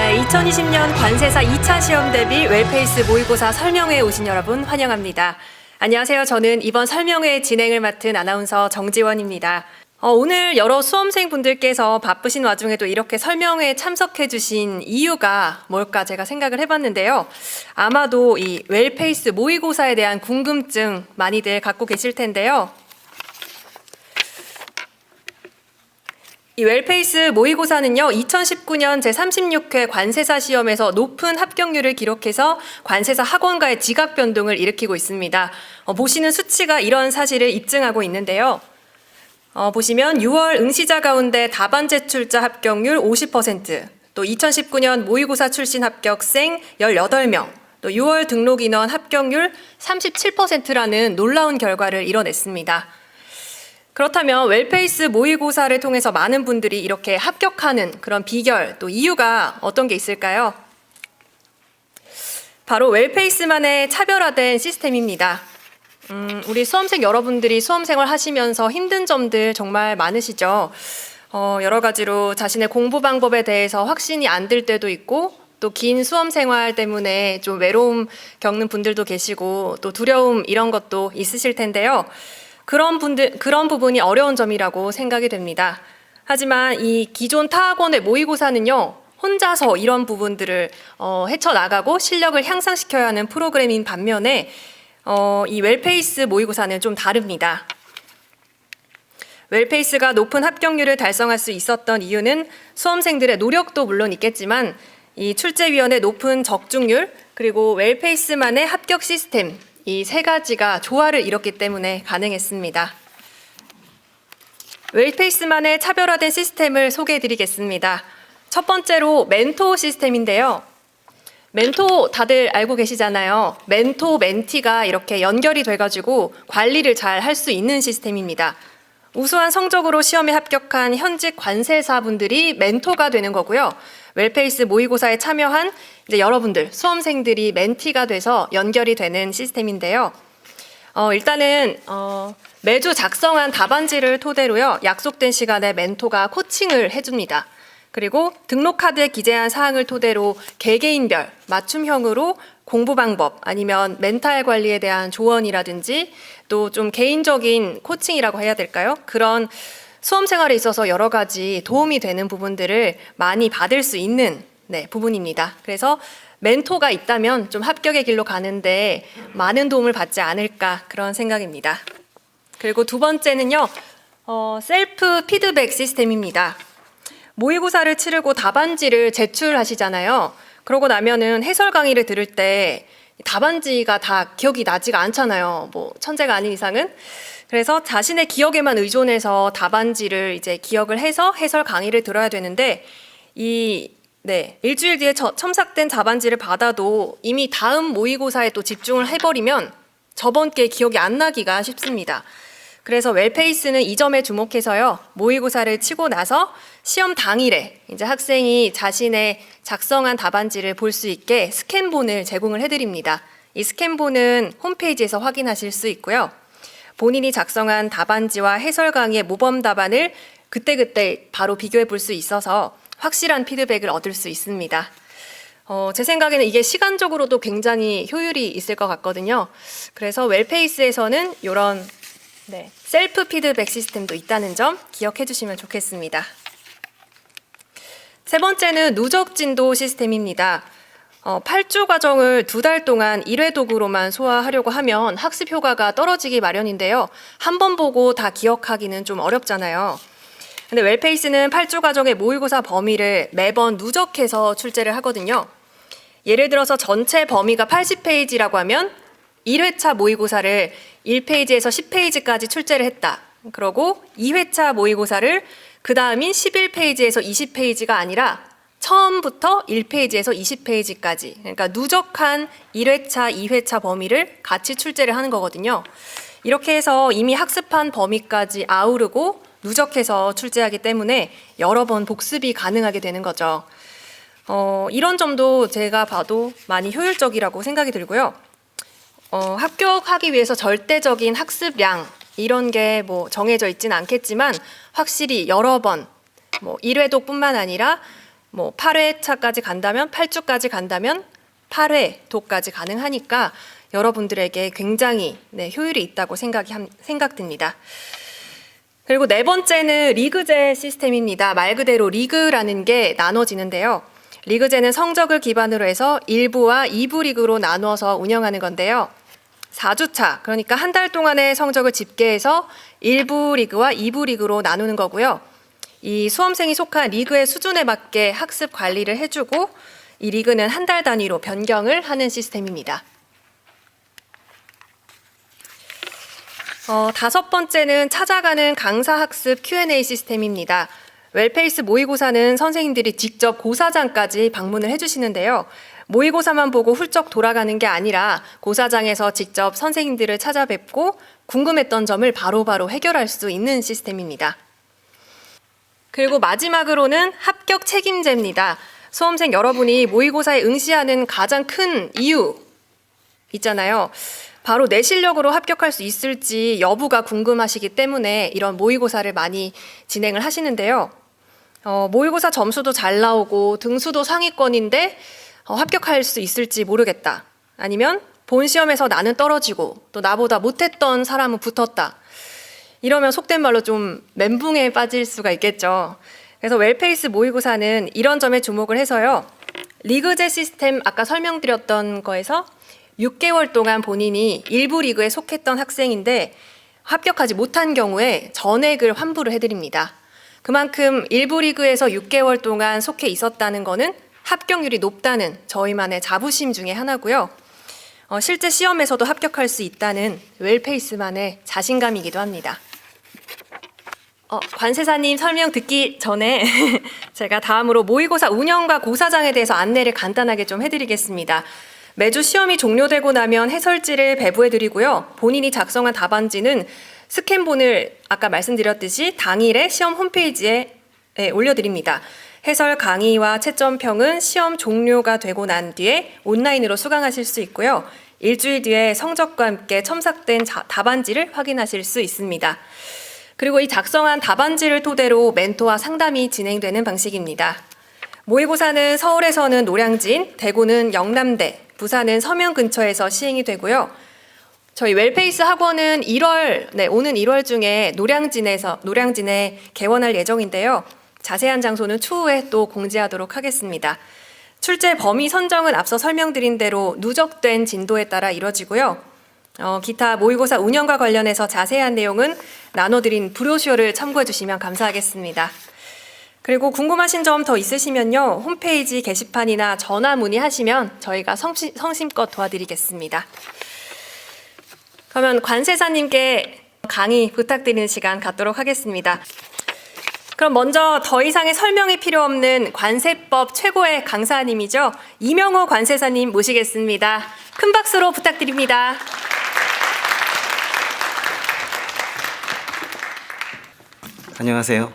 네, 2020년 관세사 2차 시험 대비 웰페이스 모의고사 설명회에 오신 여러분 환영합니다. 안녕하세요. 저는 이번 설명회 진행을 맡은 아나운서 정지원입니다. 오늘 여러 수험생분들께서 바쁘신 와중에도 이렇게 설명회에 참석해 주신 이유가 뭘까 제가 생각을 해봤는데요. 아마도 이 웰페이스 모의고사에 대한 궁금증 많이들 갖고 계실 텐데요. 이 웰페이스 모의고사는요, 2019년 제36회 관세사 시험에서 높은 합격률을 기록해서 관세사 학원가의 지각 변동을 일으키고 있습니다. 보시는 수치가 이런 사실을 입증하고 있는데요. 보시면 6월 응시자 가운데 답안 제출자 합격률 50%, 또 2019년 모의고사 출신 합격생 18명, 또 6월 등록 인원 합격률 37%라는 놀라운 결과를 이뤄냈습니다. 그렇다면 웰페이스 모의고사를 통해서 많은 분들이 이렇게 합격하는 그런 비결, 또 이유가 어떤 게 있을까요? 바로 웰페이스만의 차별화된 시스템입니다. 우리 수험생 여러분들이 수험생활 하시면서 힘든 점들 정말 많으시죠? 여러 가지로 자신의 공부 방법에 대해서 확신이 안 들 때도 있고, 또 긴 수험생활 때문에 좀 외로움 겪는 분들도 계시고, 또 두려움 이런 것도 있으실 텐데요. 그런 부분이 어려운 점이라고 생각이 됩니다. 하지만 이 기존 타학원의 모의고사는요, 혼자서 이런 부분들을 헤쳐나가고 실력을 향상시켜야 하는 프로그램인 반면에 이 웰페이스 모의고사는 좀 다릅니다. 웰페이스가 높은 합격률을 달성할 수 있었던 이유는 수험생들의 노력도 물론 있겠지만 이 출제위원회 높은 적중률, 그리고 웰페이스만의 합격 시스템, 이 세 가지가 조화를 이뤘기 때문에 가능했습니다. 웰페이스만의 차별화된 시스템을 소개해드리겠습니다. 첫 번째로 멘토 시스템인데요. 멘토 다들 알고 계시잖아요. 멘토, 멘티가 이렇게 연결이 돼가지고 관리를 잘 할 수 있는 시스템입니다. 우수한 성적으로 시험에 합격한 현직 관세사분들이 멘토가 되는 거고요. 웰페이스 모의고사에 참여한 이제 여러분들, 수험생들이 멘티가 돼서 연결이 되는 시스템인데요. 일단은 매주 작성한 답안지를 토대로요, 약속된 시간에 멘토가 코칭을 해줍니다. 그리고 등록 카드에 기재한 사항을 토대로 개개인별 맞춤형으로 공부 방법 아니면 멘탈 관리에 대한 조언이라든지 또 좀 개인적인 코칭이라고 해야 될까요? 그런 수험 생활에 있어서 여러 가지 도움이 되는 부분들을 많이 받을 수 있는 부분입니다. 그래서 멘토가 있다면 좀 합격의 길로 가는데 많은 도움을 받지 않을까 그런 생각입니다. 그리고 두 번째는요, 셀프 피드백 시스템입니다. 모의고사를 치르고 답안지를 제출하시잖아요. 그러고 나면은 해설 강의를 들을 때 답안지가 다 기억이 나지가 않잖아요. 뭐 천재가 아닌 이상은. 그래서 자신의 기억에만 의존해서 답안지를 이제 기억을 해서 해설 강의를 들어야 되는데 일주일 뒤에 첨삭된 답안지를 받아도 이미 다음 모의고사에 또 집중을 해버리면 저번 게 기억이 안 나기가 쉽습니다. 그래서 웰페이스는 이 점에 주목해서요, 모의고사를 치고 나서 시험 당일에 이제 학생이 자신의 작성한 답안지를 볼 수 있게 스캔본을 제공을 해드립니다. 이 스캔본은 홈페이지에서 확인하실 수 있고요. 본인이 작성한 답안지와 해설 강의의 모범 답안을 그때그때 바로 비교해 볼 수 있어서 확실한 피드백을 얻을 수 있습니다. 제 생각에는 이게 시간적으로도 굉장히 효율이 있을 것 같거든요. 그래서 웰페이스에서는 이런 셀프 피드백 시스템도 있다는 점 기억해 주시면 좋겠습니다. 세 번째는 누적 진도 시스템입니다. 8주 과정을 2달 동안 1회 도구로만 소화하려고 하면 학습 효과가 떨어지기 마련인데요. 한 번 보고 다 기억하기는 좀 어렵잖아요. 근데 웰페이스는 8주 과정의 모의고사 범위를 매번 누적해서 출제를 하거든요. 예를 들어서 전체 범위가 80페이지라고 하면 1회차 모의고사를 1페이지에서 10페이지까지 출제를 했다. 그러고 2회차 모의고사를 그 다음인 11페이지에서 20페이지가 아니라 처음부터 1페이지에서 20페이지까지, 그러니까 누적한 1회차, 2회차 범위를 같이 출제를 하는 거거든요. 이렇게 해서 이미 학습한 범위까지 아우르고 누적해서 출제하기 때문에 여러 번 복습이 가능하게 되는 거죠. 이런 점도 제가 봐도 많이 효율적이라고 생각이 들고요. 합격하기 위해서 절대적인 학습량 이런 게 정해져 있지는 않겠지만 확실히 여러 번 1회독뿐만 아니라 뭐 8회차까지 간다면 8주까지 간다면 8회 도까지 가능하니까 여러분들에게 굉장히 효율이 있다고 생각됩니다. 그리고 네 번째는 리그제 시스템입니다. 말 그대로 리그라는 게 나눠지는데요. 리그제는 성적을 기반으로 해서 1부와 2부 리그로 나누어서 운영하는 건데요. 4주차, 그러니까 한 달 동안의 성적을 집계해서 1부 리그와 2부 리그로 나누는 거고요. 이 수험생이 속한 리그의 수준에 맞게 학습 관리를 해주고 이 리그는 한 달 단위로 변경을 하는 시스템입니다. 다섯 번째는 찾아가는 강사학습 Q&A 시스템입니다. 웰페이스 모의고사는 선생님들이 직접 고사장까지 방문을 해주시는데요. 모의고사만 보고 훌쩍 돌아가는 게 아니라 고사장에서 직접 선생님들을 찾아뵙고 궁금했던 점을 바로바로 해결할 수 있는 시스템입니다. 그리고 마지막으로는 합격 책임제입니다. 수험생 여러분이 모의고사에 응시하는 가장 큰 이유 있잖아요. 바로 내 실력으로 합격할 수 있을지 여부가 궁금하시기 때문에 이런 모의고사를 많이 진행을 하시는데요. 모의고사 점수도 잘 나오고 등수도 상위권인데 합격할 수 있을지 모르겠다. 아니면 본 시험에서 나는 떨어지고 또 나보다 못했던 사람은 붙었다. 이러면 속된 말로 좀 멘붕에 빠질 수가 있겠죠. 그래서 웰페이스 모의고사는 이런 점에 주목을 해서요. 리그제 시스템 아까 설명드렸던 거에서 6개월 동안 본인이 일부 리그에 속했던 학생인데 합격하지 못한 경우에 전액을 환불을 해드립니다. 그만큼 일부 리그에서 6개월 동안 속해 있었다는 거는 합격률이 높다는 저희만의 자부심 중에 하나고요. 실제 시험에서도 합격할 수 있다는 웰페이스만의 자신감이기도 합니다. 관세사님 설명 듣기 전에 제가 다음으로 모의고사 운영과 고사장에 대해서 안내를 간단하게 좀 해드리겠습니다. 매주 시험이 종료되고 나면 해설지를 배부해드리고요. 본인이 작성한 답안지는 스캔본을 아까 말씀드렸듯이 당일에 시험 홈페이지에 올려드립니다. 해설 강의와 채점평은 시험 종료가 되고 난 뒤에 온라인으로 수강하실 수 있고요. 일주일 뒤에 성적과 함께 첨삭된 답안지를 확인하실 수 있습니다. 그리고 이 작성한 답안지를 토대로 멘토와 상담이 진행되는 방식입니다. 모의고사는 서울에서는 노량진, 대구는 영남대, 부산은 서면 근처에서 시행이 되고요. 저희 웰페이스 학원은 오는 1월 중에 노량진에 개원할 예정인데요. 자세한 장소는 추후에 또 공지하도록 하겠습니다. 출제 범위 선정은 앞서 설명드린 대로 누적된 진도에 따라 이뤄지고요. 기타 모의고사 운영과 관련해서 자세한 내용은 나눠드린 브로셔를 참고해 주시면 감사하겠습니다. 그리고 궁금하신 점 더 있으시면요. 홈페이지 게시판이나 전화 문의하시면 저희가 성심껏 도와드리겠습니다. 그러면 관세사님께 강의 부탁드리는 시간 갖도록 하겠습니다. 그럼 먼저 더 이상의 설명이 필요 없는 관세법 최고의 강사님이죠. 이명호 관세사님 모시겠습니다. 큰 박수로 부탁드립니다. 안녕하세요.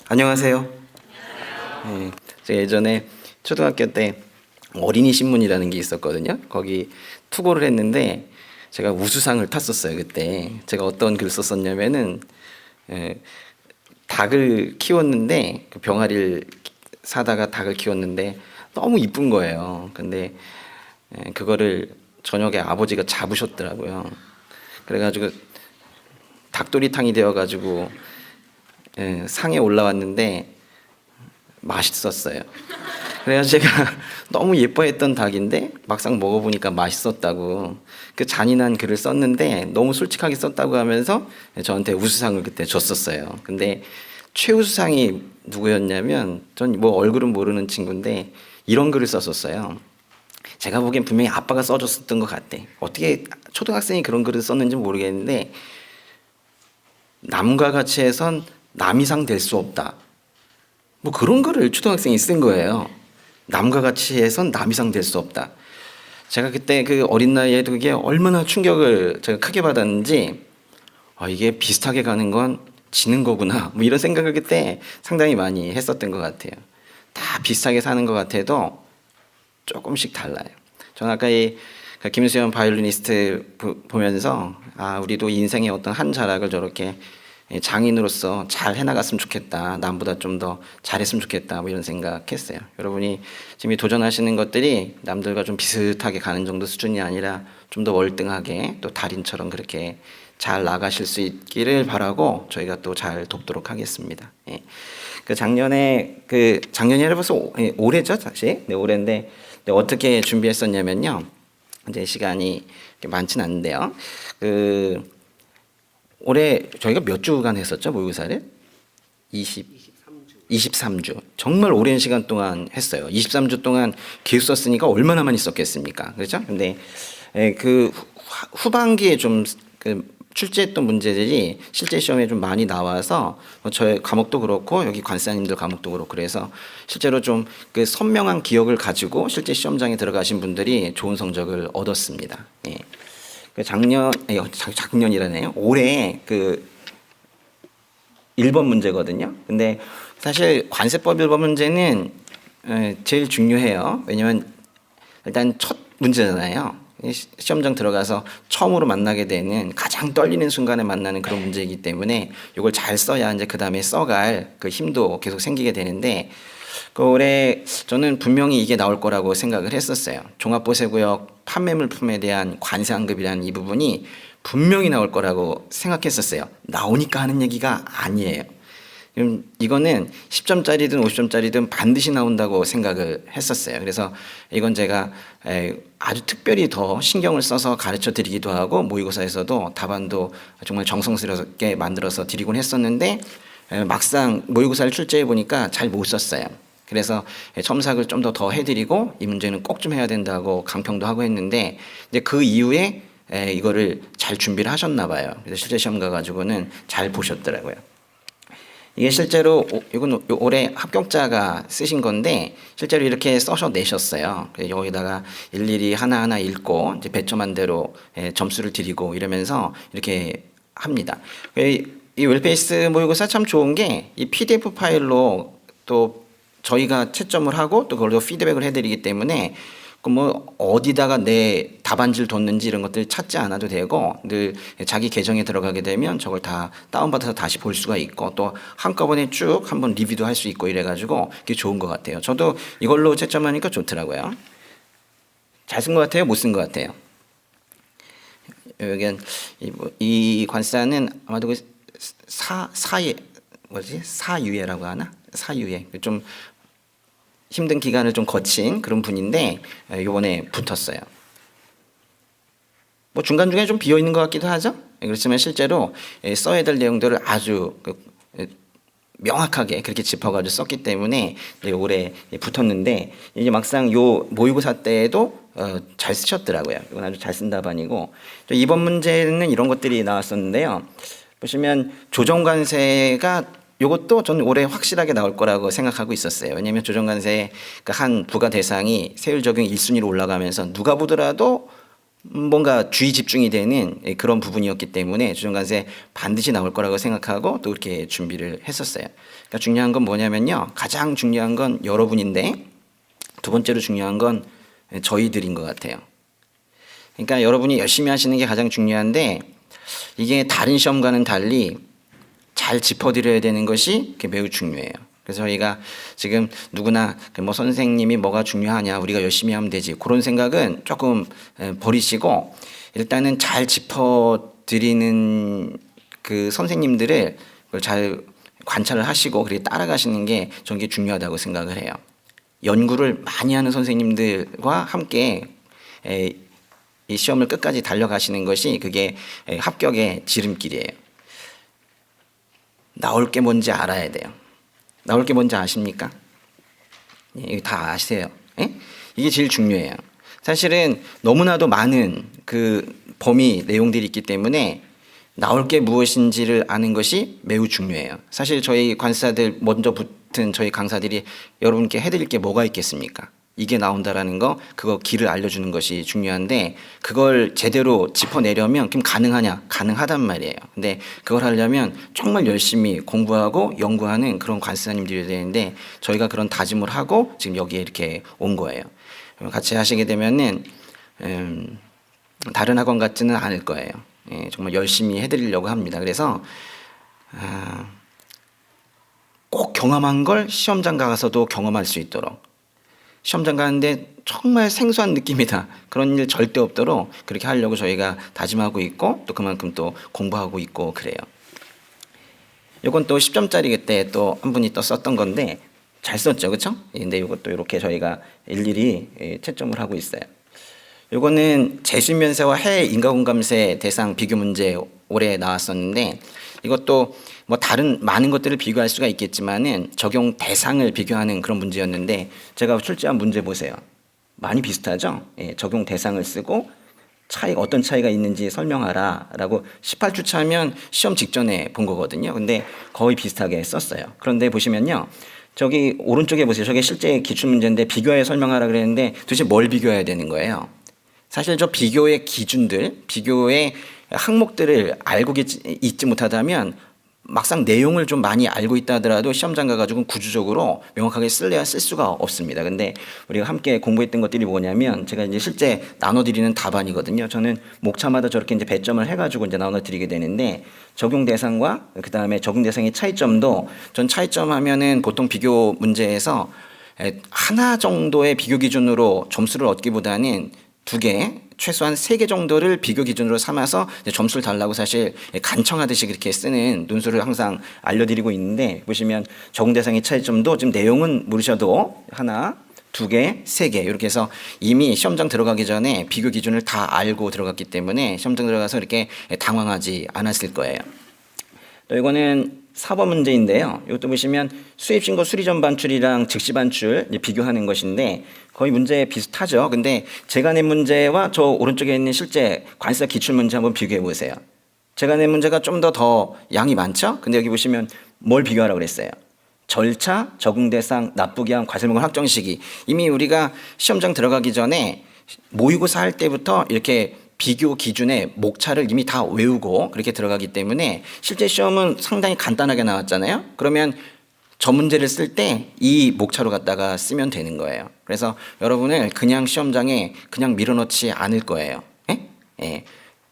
안녕하세요. 네, 제가 예전에 초등학교 때 어린이 신문이라는 게 있었거든요. 거기 투고를 했는데 제가 우수상을 탔었어요. 그때 제가 어떤 글을 썼었냐면은 닭을 키웠는데 그 병아리를 사다가 닭을 키웠는데 너무 이쁜 거예요. 근데 그거를 저녁에 아버지가 잡으셨더라고요. 그래가지고 닭도리탕이 되어가지고 상에 올라왔는데 맛있었어요. 그래서 제가 너무 예뻐했던 닭인데 막상 먹어보니까 맛있었다고 그 잔인한 글을 썼는데 너무 솔직하게 썼다고 하면서 저한테 우수상을 그때 줬었어요. 근데 최우수상이 누구였냐면 전 뭐 얼굴은 모르는 친구인데 이런 글을 썼었어요. 제가 보기엔 분명히 아빠가 써줬었던 것 같아. 어떻게 초등학생이 그런 글을 썼는지 모르겠는데 남과 같이 해선 남 이상 될 수 없다. 뭐 그런 글을 초등학생이 쓴 거예요. 남과 같이 해선 남 이상 될 수 없다. 제가 그때 그 어린 나이에도 그게 얼마나 충격을 제가 크게 받았는지 이게 비슷하게 가는 건 지는 거구나. 뭐 이런 생각을 그때 상당히 많이 했었던 것 같아요. 다 비슷하게 사는 것 같아도 조금씩 달라요. 저는 아까 이 김수현 바이올리니스트 보면서 우리도 인생의 어떤 한 자락을 저렇게 장인으로서 잘 해나갔으면 좋겠다. 남보다 좀 더 잘했으면 좋겠다. 뭐 이런 생각했어요. 여러분이 지금 이 도전하시는 것들이 남들과 좀 비슷하게 가는 정도 수준이 아니라 좀 더 월등하게 또 달인처럼 그렇게 잘 나가실 수 있기를 바라고 저희가 또 잘 돕도록 하겠습니다. 예. 작년이 벌써 올해죠, 사실. 네, 올해인데 어떻게 준비했었냐면요. 이제 시간이 많진 않은데요. 올해 저희가 몇 주간 했었죠, 모의고사를? 23주. 정말 오랜 시간 동안 했어요. 23주 동안 계속 썼으니까 얼마나 많이 썼겠습니까? 그렇죠? 근데 후반기에 좀 출제했던 문제들이 실제 시험에 좀 많이 나와서 저의 과목도 그렇고 여기 관사님들 과목도 그렇고 그래서 실제로 좀 선명한 기억을 가지고 실제 시험장에 들어가신 분들이 좋은 성적을 얻었습니다. 예. 작년이라네요. 올해 1번 문제거든요. 근데 사실 관세법 1번 문제는 제일 중요해요. 왜냐면 일단 첫 문제잖아요. 시험장 들어가서 처음으로 만나게 되는 가장 떨리는 순간에 만나는 그런 문제이기 때문에 이걸 잘 써야 이제 그 다음에 써갈 그 힘도 계속 생기게 되는데 올해 저는 분명히 이게 나올 거라고 생각을 했었어요. 종합보세구역 판매물품에 대한 관세환급이라는 이 부분이 분명히 나올 거라고 생각했었어요. 나오니까 하는 얘기가 아니에요. 이거는 10점짜리든 50점짜리든 반드시 나온다고 생각을 했었어요. 그래서 이건 제가 아주 특별히 더 신경을 써서 가르쳐 드리기도 하고 모의고사에서도 답안도 정말 정성스럽게 만들어서 드리곤 했었는데 막상 모의고사를 출제해 보니까 잘 못 썼어요. 그래서 첨삭을 좀 더 해드리고 이 문제는 꼭 좀 해야 된다고 강평도 하고 했는데 이제 그 이후에 이거를 잘 준비를 하셨나 봐요. 그래서 실제 시험 가가지고는 잘 보셨더라고요. 이게 실제로 이건 올해 합격자가 쓰신 건데 실제로 이렇게 써서 내셨어요. 여기다가 일일이 하나하나 읽고 이제 배점한 대로 점수를 드리고 이러면서 이렇게 합니다. 이 웰페이스 모의고사 참 좋은 게 이 PDF 파일로 또 저희가 채점을 하고 또 그걸로 피드백을 해드리기 때문에 뭐 어디다가 내 답안지를 뒀는지 이런 것들 찾지 않아도 되고 늘 자기 계정에 들어가게 되면 저걸 다 다운받아서 다시 볼 수가 있고 또 한꺼번에 쭉 한번 리뷰도 할 수 있고 이래가지고 그게 좋은 것 같아요. 저도 이걸로 채점하니까 좋더라고요. 잘 쓴 것 같아요? 못 쓴 것 같아요? 여기는 이 관사는 아마도 사유예라고 하나? 사유예. 좀 힘든 기간을 좀 거친 그런 분인데 이번에 붙었어요. 뭐 중간중간에 좀 비어 있는 것 같기도 하죠. 그렇지만 실제로 써야 될 내용들을 아주 명확하게 그렇게 짚어가지고 썼기 때문에 올해 붙었는데 이제 막상 요 모의고사 때에도 잘 쓰셨더라고요. 이건 아주 잘 쓴 답안이고 이번 문제는 이런 것들이 나왔었는데요. 보시면 조정관세가 이것도 저는 올해 확실하게 나올 거라고 생각하고 있었어요. 왜냐하면 조정관세 한 부과 대상이 세율 적용 1순위로 올라가면서 누가 보더라도 뭔가 주의 집중이 되는 그런 부분이었기 때문에 조정관세 반드시 나올 거라고 생각하고 또 이렇게 준비를 했었어요. 그러니까 중요한 건 뭐냐면요. 가장 중요한 건 여러분인데 두 번째로 중요한 건 저희들인 것 같아요. 그러니까 여러분이 열심히 하시는 게 가장 중요한데 이게 다른 시험과는 달리 잘 짚어드려야 되는 것이 매우 중요해요. 그래서 저희가 지금 누구나 뭐 선생님이 뭐가 중요하냐 우리가 열심히 하면 되지 그런 생각은 조금 버리시고 일단은 잘 짚어드리는 그 선생님들을 잘 관찰을 하시고 그렇게 따라가시는 게 저는 게 중요하다고 생각을 해요. 연구를 많이 하는 선생님들과 함께 이 시험을 끝까지 달려가시는 것이 그게 합격의 지름길이에요. 나올 게 뭔지 알아야 돼요. 나올 게 뭔지 아십니까? 이거 다 아세요. 예? 이게 제일 중요해요. 사실은 너무나도 많은 그 범위 내용들이 있기 때문에 나올 게 무엇인지를 아는 것이 매우 중요해요. 사실 저희 관사들 먼저 붙은 저희 강사들이 여러분께 해드릴 게 뭐가 있겠습니까? 이게 나온다라는 거 그거 길을 알려주는 것이 중요한데 그걸 제대로 짚어내려면 그럼 가능하냐? 가능하단 말이에요. 근데 그걸 하려면 정말 열심히 공부하고 연구하는 그런 관사님들이 되는데 저희가 그런 다짐을 하고 지금 여기에 이렇게 온 거예요. 같이 하시게 되면은 다른 학원 같지는 않을 거예요. 예, 정말 열심히 해드리려고 합니다. 그래서 꼭 경험한 걸 시험장 가서도 경험할 수 있도록, 시험장 가는데 정말 생소한 느낌이다, 그런 일 절대 없도록 그렇게 하려고 저희가 다짐하고 있고 또 그만큼 또 공부하고 있고 그래요. 이건 또 10점짜리 그때 또 한 분이 또 썼던 건데 잘 썼죠, 그렇죠? 근데 이것도 이렇게 저희가 일일이 채점을 하고 있어요. 이거는 재수면세와 해외 인가공감세 대상 비교 문제 올해 나왔었는데, 이것도 뭐 다른 많은 것들을 비교할 수가 있겠지만은 적용 대상을 비교하는 그런 문제였는데, 제가 출제한 문제 보세요. 많이 비슷하죠? 적용 대상을 쓰고 어떤 차이가 있는지 설명하라라고 18주 차면 시험 직전에 본 거거든요. 근데 거의 비슷하게 썼어요. 그런데 보시면요, 저기 오른쪽에 보세요. 저게 실제 기출 문제인데 비교해 설명하라 그랬는데 도대체 뭘 비교해야 되는 거예요? 사실 저 비교의 기준들, 비교의 항목들을 알고 있지 못하다면 막상 내용을 좀 많이 알고 있다 하더라도 시험장 가가지고 구조적으로 명확하게 쓸래야 쓸 수가 없습니다. 근데 우리가 함께 공부했던 것들이 뭐냐면, 제가 이제 실제 나눠드리는 답안이거든요. 저는 목차마다 저렇게 이제 배점을 해가지고 이제 나눠드리게 되는데, 적용 대상과 그 다음에 적용 대상의 차이점도, 전 차이점 하면은 보통 비교 문제에서 하나 정도의 비교 기준으로 점수를 얻기보다는 2개, 최소한 3개 정도를 비교 기준으로 삼아서 점수를 달라고 사실 간청하듯이 그렇게 쓰는 논술을 항상 알려드리고 있는데, 보시면 적용 대상의 차이점도 지금 내용은 모르셔도 하나, 2개, 3개 이렇게 해서 이미 시험장 들어가기 전에 비교 기준을 다 알고 들어갔기 때문에 시험장 들어가서 이렇게 당황하지 않았을 거예요. 또 이거는 4번 문제인데요. 이것도 보시면 수입신고 수리전 반출이랑 즉시 반출 비교하는 것인데 거의 문제 비슷하죠. 근데 제가 낸 문제와 저 오른쪽에 있는 실제 관세 기출 문제 한번 비교해 보세요. 제가 낸 문제가 좀 더 양이 많죠. 근데 여기 보시면 뭘 비교하라고 그랬어요? 절차, 적응 대상, 납부기한, 과세목을 확정 시기. 이미 우리가 시험장 들어가기 전에 모의고사 할 때부터 이렇게 비교 기준의 목차를 이미 다 외우고 그렇게 들어가기 때문에 실제 시험은 상당히 간단하게 나왔잖아요. 그러면 저 문제를 쓸 때 이 목차로 갖다가 쓰면 되는 거예요. 그래서 여러분을 그냥 시험장에 그냥 밀어넣지 않을 거예요. 예? 예.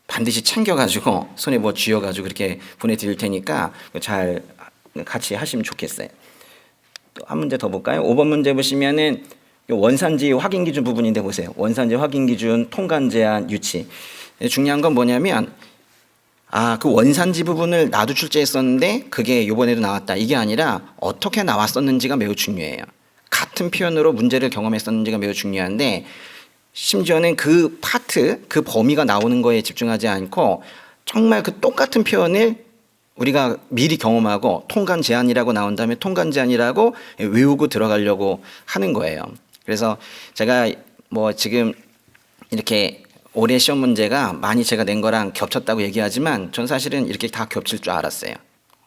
반드시 챙겨가지고 손에 뭐 쥐어가지고 그렇게 보내드릴 테니까 잘 같이 하시면 좋겠어요. 또 한 문제 더 볼까요? 5번 문제 보시면은 원산지 확인 기준 부분인데 보세요. 원산지 확인 기준, 통관 제한, 유치. 중요한 건 뭐냐면 그 원산지 부분을 나도 출제했었는데 그게 이번에도 나왔다. 이게 아니라 어떻게 나왔었는지가 매우 중요해요. 같은 표현으로 문제를 경험했었는지가 매우 중요한데, 심지어는 그 파트, 그 범위가 나오는 거에 집중하지 않고 정말 그 똑같은 표현을 우리가 미리 경험하고 통관 제한이라고 나온 다음에 통관 제한이라고 외우고 들어가려고 하는 거예요. 그래서 제가 뭐 지금 이렇게 올해 시험 문제가 많이 제가 낸 거랑 겹쳤다고 얘기하지만 전 사실은 이렇게 다 겹칠 줄 알았어요.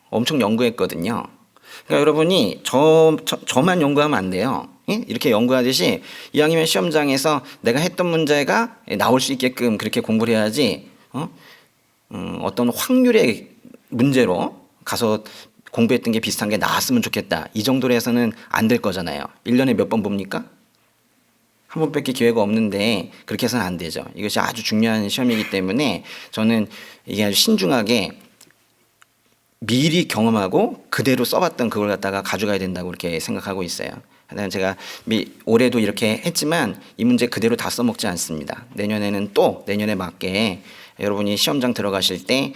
엄청 연구했거든요. 그러니까 여러분이 저만 연구하면 안 돼요. 이렇게 연구하듯이 이왕이면 시험장에서 내가 했던 문제가 나올 수 있게끔 그렇게 공부를 해야지 어떤 확률의 문제로 가서 공부했던 게 비슷한 게 나왔으면 좋겠다. 이 정도로 해서는 안 될 거잖아요. 1년에 몇 번 봅니까? 한 번밖에 기회가 없는데 그렇게 해서는 안 되죠. 이것이 아주 중요한 시험이기 때문에 저는 이게 아주 신중하게 미리 경험하고 그대로 써봤던 그걸 갖다가 가져가야 된다고 이렇게 생각하고 있어요. 하여튼 제가 올해도 이렇게 했지만 이 문제 그대로 다 써먹지 않습니다. 내년에는 또 내년에 맞게 여러분이 시험장 들어가실 때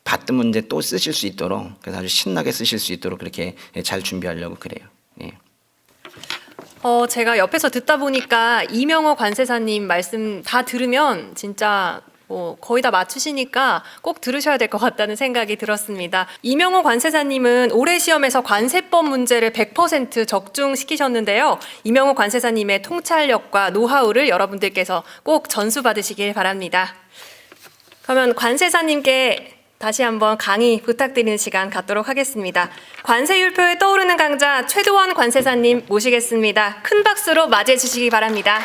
봤던 문제 또 쓰실 수 있도록, 그래서 아주 신나게 쓰실 수 있도록 그렇게 잘 준비하려고 그래요. 예. 제가 옆에서 듣다 보니까 이명호 관세사님 말씀 다 들으면 진짜 거의 다 맞추시니까 꼭 들으셔야 될 것 같다는 생각이 들었습니다. 이명호 관세사님은 올해 시험에서 관세법 문제를 100% 적중시키셨는데요. 이명호 관세사님의 통찰력과 노하우를 여러분들께서 꼭 전수받으시길 바랍니다. 그러면 관세사님께 다시 한번 강의 부탁드리는 시간 갖도록 하겠습니다. 관세율표에 떠오르는 강자 최도원 관세사님 모시겠습니다. 큰 박수로 맞이해 주시기 바랍니다.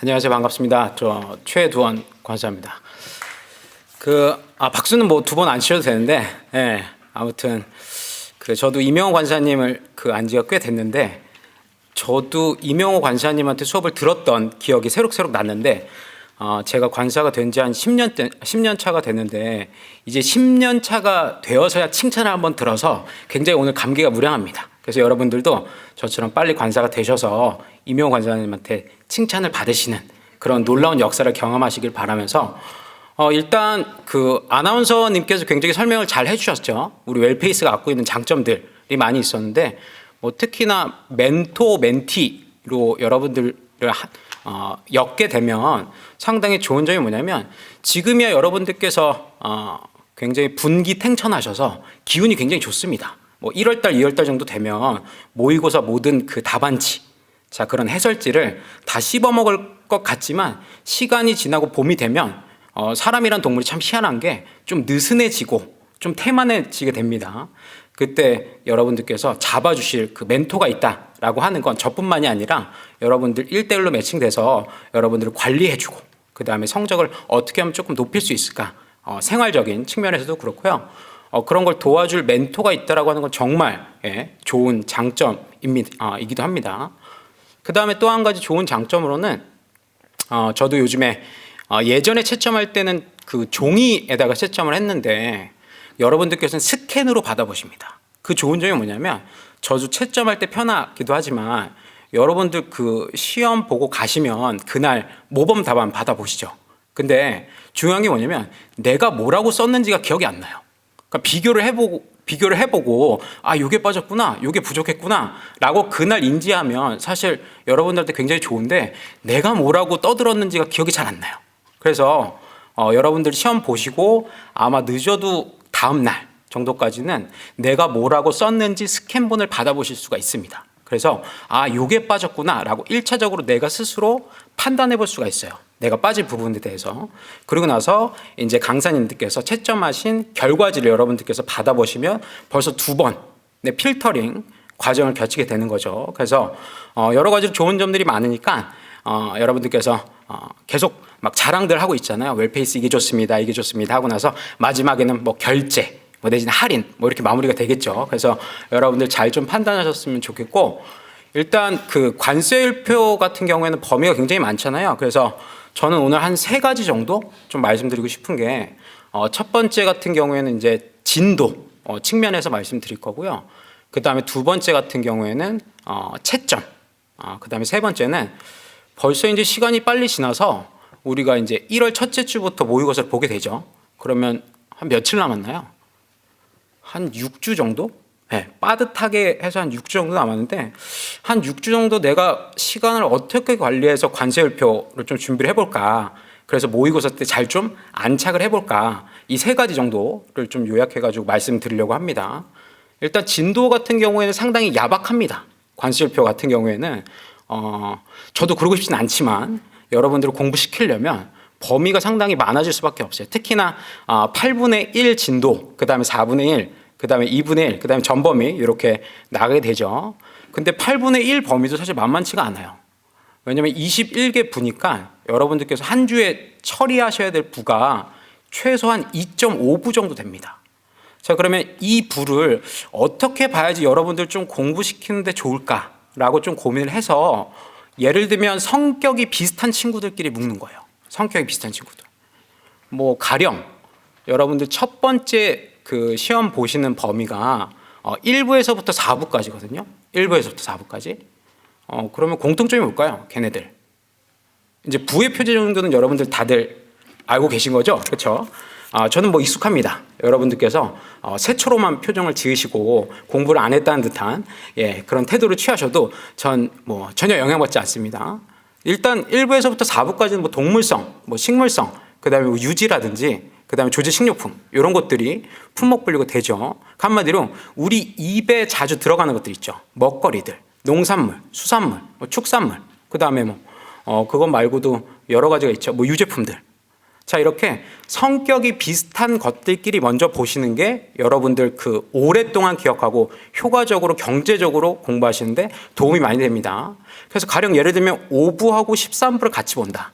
안녕하세요. 반갑습니다. 저 최두원 관사입니다. 박수는 뭐 2번 안 치셔도 되는데, 아무튼 저도 이명호 관사님을 안 지가 꽤 됐는데, 저도 이명호 관사님한테 수업을 들었던 기억이 새록새록 났는데 제가 관사가 된 지 한 10년 차가 됐는데 이제 10년 차가 되어서야 칭찬을 한번 들어서 굉장히 오늘 감기가 무량합니다. 그래서 여러분들도 저처럼 빨리 관사가 되셔서 이명호 관사님한테 칭찬을 받으시는 그런 놀라운 역사를 경험하시길 바라면서 일단 그 아나운서님께서 굉장히 설명을 잘 해주셨죠. 우리 웰페이스가 갖고 있는 장점들이 많이 있었는데 뭐 특히나 멘토 멘티로 여러분들을 엮게 되면 상당히 좋은 점이 뭐냐면 지금이야 여러분들께서 굉장히 분기탱천하셔서 기운이 굉장히 좋습니다. 뭐 1월달, 2월달 정도 되면 모의고사 모든 그 답안지, 자 그런 해설지를 다 씹어먹을 것 같지만 시간이 지나고 봄이 되면 사람이란 동물이 참 희한한 게 좀 느슨해지고 좀 태만해지게 됩니다. 그때 여러분들께서 잡아주실 그 멘토가 있다라고 하는 건 저뿐만이 아니라 여러분들 1대1로 매칭돼서 여러분들을 관리해주고 그 다음에 성적을 어떻게 하면 조금 높일 수 있을까 생활적인 측면에서도 그렇고요. 그런 걸 도와줄 멘토가 있다라고 하는 건 정말 좋은 장점이기도 합니다. 그 다음에 또 한 가지 좋은 장점으로는 저도 요즘에 예전에 채점할 때는 그 종이에다가 채점을 했는데 여러분들께서는 스캔으로 받아보십니다. 그 좋은 점이 뭐냐면 저도 채점할 때 편하기도 하지만 여러분들 그 시험 보고 가시면 그날 모범 답안 받아보시죠. 근데 중요한 게 뭐냐면 내가 뭐라고 썼는지가 기억이 안 나요. 그러니까 비교를 해보고 요게 빠졌구나, 요게 부족했구나 라고 그날 인지하면 사실 여러분들한테 굉장히 좋은데 내가 뭐라고 떠들었는지가 기억이 잘 안 나요. 그래서 여러분들 시험 보시고 아마 늦어도 다음 날 정도까지는 내가 뭐라고 썼는지 스캔본을 받아보실 수가 있습니다. 그래서 요게 빠졌구나 라고 1차적으로 내가 스스로 판단해 볼 수가 있어요. 내가 빠진 부분에 대해서. 그리고 나서 이제 강사님들께서 채점하신 결과지를 여러분들께서 받아보시면 벌써 2번 필터링 과정을 거치게 되는 거죠. 그래서 여러 가지 좋은 점들이 많으니까 여러분들께서 계속 막 자랑들 하고 있잖아요. 웰페이스 이게 좋습니다, 이게 좋습니다 하고 나서 마지막에는 뭐 결제, 뭐 내지는 할인, 뭐 이렇게 마무리가 되겠죠. 그래서 여러분들 잘 좀 판단하셨으면 좋겠고 일단 그 관세율표 같은 경우에는 범위가 굉장히 많잖아요. 그래서 저는 오늘 한 3가지 정도 좀 말씀드리고 싶은 게 첫 번째 같은 경우에는 이제 진도 측면에서 말씀드릴 거고요. 그 다음에 2번째 같은 경우에는 채점, 그 다음에 3번째는 벌써 이제 시간이 빨리 지나서 우리가 이제 1월 첫째 주부터 모의고사를 보게 되죠. 그러면 한 며칠 남았나요? 한 6주 정도? 네, 빠듯하게 해서 한 6주 정도 남았는데 한 6주 정도 내가 시간을 어떻게 관리해서 관세율표를 좀 준비를 해볼까. 그래서 모의고사 때 잘 좀 안착을 해볼까. 이 3가지 정도를 좀 요약해가지고 말씀드리려고 합니다. 일단 진도 같은 경우에는 상당히 야박합니다. 관세율표 같은 경우에는 저도 그러고 싶진 않지만 여러분들을 공부시키려면 범위가 상당히 많아질 수밖에 없어요. 특히나 8분의 1 진도, 그 다음에 4분의 1, 그 다음에 2분의 1, 그 다음에 전범위 이렇게 나가게 되죠. 근데 8분의 1 범위도 사실 만만치가 않아요. 왜냐하면 21개 부니까 여러분들께서 한 주에 처리하셔야 될 부가 최소한 2.5부 정도 됩니다. 자, 그러면 이 부를 어떻게 봐야지 여러분들 좀 공부시키는데 좋을까라고 좀 고민을 해서 예를 들면 성격이 비슷한 친구들끼리 묶는 거예요. 성격이 비슷한 친구들. 뭐 가령 여러분들 첫 번째 그 시험 보시는 범위가 1부에서부터 4부까지거든요. 1부에서부터 4부까지. 그러면 공통점이 뭘까요? 걔네들. 이제 부의 표제 정도는 여러분들 다들 알고 계신 거죠? 그렇죠? 저는 뭐 익숙합니다. 여러분들께서 새초롬한 표정을 지으시고 공부를 안 했다는 듯한 그런 태도를 취하셔도 전 뭐 전혀 영향받지 않습니다. 일단 1부에서부터 4부까지는 뭐 동물성, 뭐 식물성, 그다음에 뭐 유지라든지 그다음에 조제 식료품 이런 것들이 품목 분류가 되죠. 한마디로 우리 입에 자주 들어가는 것들 있죠. 먹거리들, 농산물, 수산물, 뭐 축산물, 그다음에 뭐 그것 말고도 여러 가지가 있죠. 뭐 유제품들. 자, 이렇게 성격이 비슷한 것들끼리 먼저 보시는 게 여러분들 그 오랫동안 기억하고 효과적으로 경제적으로 공부하시는데 도움이 많이 됩니다. 그래서 가령 예를 들면 5부하고 13부를 같이 본다.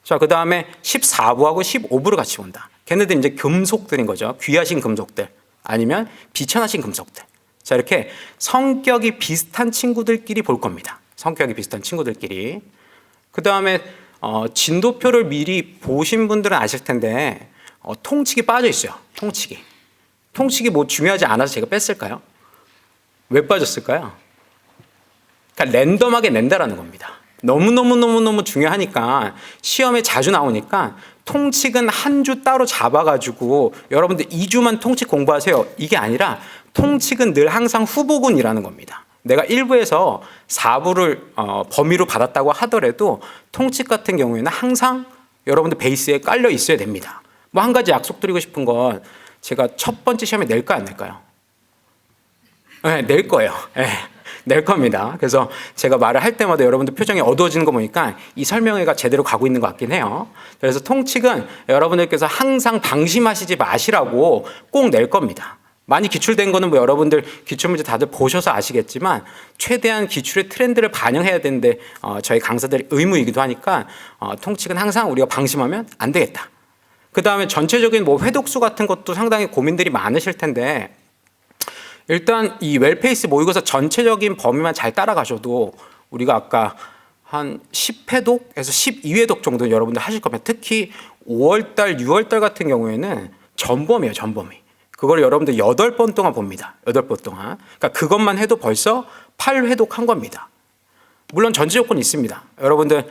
자, 그 다음에 14부하고 15부를 같이 본다. 걔네들 이제 금속들인 거죠. 귀하신 금속들 아니면 비천하신 금속들. 자, 이렇게 성격이 비슷한 친구들끼리 볼 겁니다. 성격이 비슷한 친구들끼리. 그 다음에 진도표를 미리 보신 분들은 아실 텐데 통칙이 빠져 있어요. 통칙이 뭐 중요하지 않아서 제가 뺐을까요? 왜 빠졌을까요? 그러니까 랜덤하게 낸다라는 겁니다. 너무 중요하니까 시험에 자주 나오니까 통칙은 한 주 따로 잡아가지고 여러분들 2주만 통칙 공부하세요. 이게 아니라 통칙은 늘 항상 후보군이라는 겁니다. 내가 1부에서 4부를 범위로 받았다고 하더라도 통칙 같은 경우에는 항상 여러분들 베이스에 깔려 있어야 됩니다. 뭐 한 가지 약속드리고 싶은 건 제가 첫 번째 시험에 낼까요, 안 낼까요? 네, 낼 거예요. 네, 낼 겁니다. 그래서 제가 말을 할 때마다 여러분들 표정이 어두워지는 거 보니까 이 설명회가 제대로 가고 있는 것 같긴 해요. 그래서 통칙은 여러분들께서 항상 방심하시지 마시라고 꼭 낼 겁니다. 많이 기출된 거는 뭐 여러분들 기출문제 다들 보셔서 아시겠지만 최대한 기출의 트렌드를 반영해야 되는데 저희 강사들의 의무이기도 하니까 통칙은 항상 우리가 방심하면 안 되겠다. 그 다음에 전체적인 뭐 회독수 같은 것도 상당히 고민들이 많으실 텐데 일단 이 웰페이스 모의고사 전체적인 범위만 잘 따라가셔도 우리가 아까 한 10회독에서 12회독 정도 여러분들 하실 거면 특히 5월달, 6월달 같은 경우에는 전범이에요, 전범이. 그걸 여러분들 8번 동안 봅니다. 8번 동안. 그러니까 그것만 해도 벌써 8회독 한 겁니다. 물론 전제 조건이 있습니다. 여러분들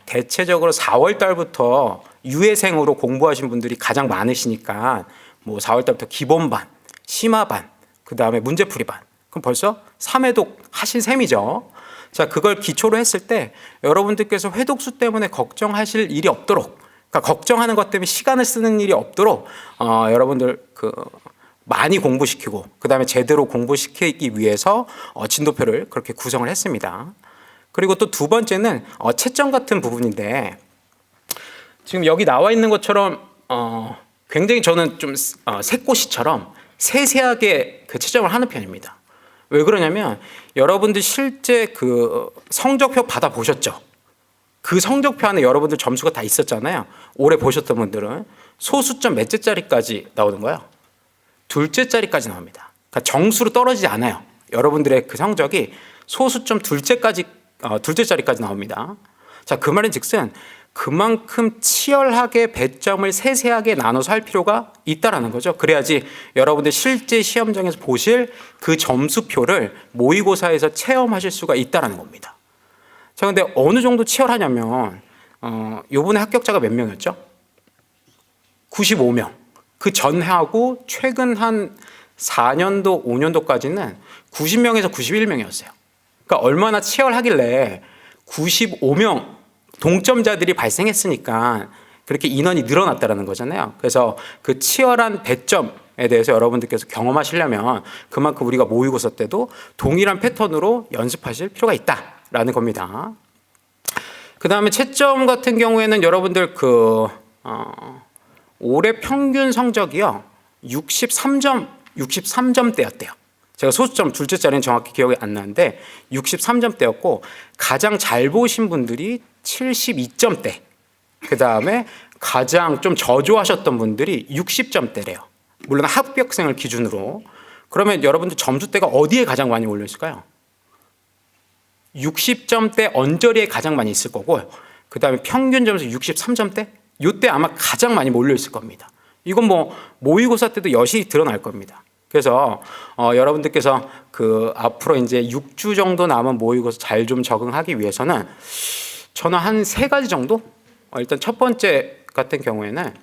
대체적으로 4월 달부터 유예생으로 공부하신 분들이 가장 많으시니까 뭐 4월 달부터 기본반, 심화반, 그 다음에 문제풀이반. 그럼 벌써 3회독 하신 셈이죠. 자, 그걸 기초로 했을 때 여러분들께서 회독수 때문에 걱정하실 일이 없도록, 그러니까 걱정하는 것 때문에 시간을 쓰는 일이 없도록 여러분들 많이 공부시키고 그 다음에 제대로 공부시키기 위해서 진도표를 그렇게 구성을 했습니다. 그리고 또 두 번째는 채점 같은 부분인데 지금 여기 나와 있는 것처럼 굉장히 저는 좀 새꼬시처럼 세세하게 그 채점을 하는 편입니다. 왜 그러냐면 여러분들 실제 그 성적표 받아 보셨죠? 그 성적표 안에 여러분들 점수가 다 있었잖아요. 올해 보셨던 분들은 소수점 몇째 자리까지 나오는 거예요. 둘째 자리까지 나옵니다. 그러니까 정수로 떨어지지 않아요. 여러분들의 그 성적이 소수점 둘째 자리까지 나옵니다. 자, 그 말인즉슨 그만큼 치열하게 배점을 세세하게 나눠서 할 필요가 있다라는 거죠. 그래야지 여러분들 실제 시험장에서 보실 그 점수표를 모의고사에서 체험하실 수가 있다라는 겁니다. 자, 근데 어느 정도 치열하냐면 요번에 합격자가 몇 명이었죠? 95명. 그 전하고 최근 한 4년도, 5년도까지는 90명에서 91명이었어요. 그러니까 얼마나 치열하길래 95명 동점자들이 발생했으니까 그렇게 인원이 늘어났다는 거잖아요. 그래서 그 치열한 배점에 대해서 여러분들께서 경험하시려면 그만큼 우리가 모의고사 때도 동일한 패턴으로 연습하실 필요가 있다라는 겁니다. 그 다음에 채점 같은 경우에는 여러분들 올해 평균 성적이요 63점대였대요. 제가 소수점 둘째 자리는 정확히 기억이 안 나는데 63점대였고 가장 잘 보신 분들이 72점대. 그 다음에 가장 좀 저조하셨던 분들이 60점대래요. 물론 합격생을 기준으로. 그러면 여러분들 점수대가 어디에 가장 많이 올려 있을까요? 60점대 언저리에 가장 많이 있을 거고 그 다음에 평균 점수 63점대? 이때 아마 가장 많이 몰려 있을 겁니다. 이건 뭐 모의고사 때도 여실히 드러날 겁니다. 그래서 여러분들께서 앞으로 이제 6주 정도 남은 모의고사 잘 좀 적응하기 위해서는 저는 한 3가지 정도? 일단 첫 번째 같은 경우에는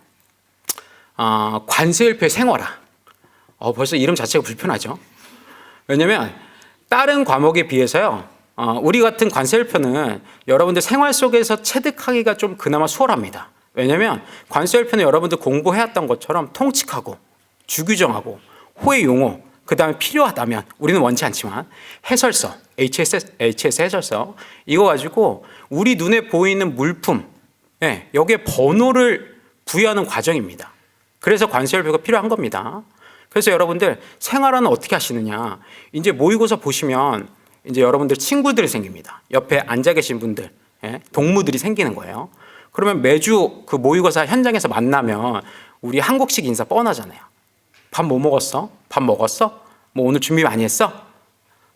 관세일표 생활화. 벌써 이름 자체가 불편하죠. 왜냐면 다른 과목에 비해서요. 우리 같은 관세일표는 여러분들 생활 속에서 체득하기가 좀 그나마 수월합니다. 왜냐면 관세일표는 여러분들 공부해왔던 것처럼 통칙하고 주규정하고 호의 용어 그 다음에 필요하다면 우리는 원치 않지만 해설서 HS 해설서 이거 가지고 우리 눈에 보이는 물품 여기에 번호를 부여하는 과정입니다. 그래서 관세일표가 필요한 겁니다. 그래서 여러분들 생활화는 어떻게 하시느냐 이제 모의고사 보시면 이제 여러분들 친구들이 생깁니다. 옆에 앉아 계신 분들 동무들이 생기는 거예요. 그러면 매주 그 모의고사 현장에서 만나면 우리 한국식 인사 뻔하잖아요. 밥 뭐 먹었어? 밥 먹었어? 뭐 오늘 준비 많이 했어?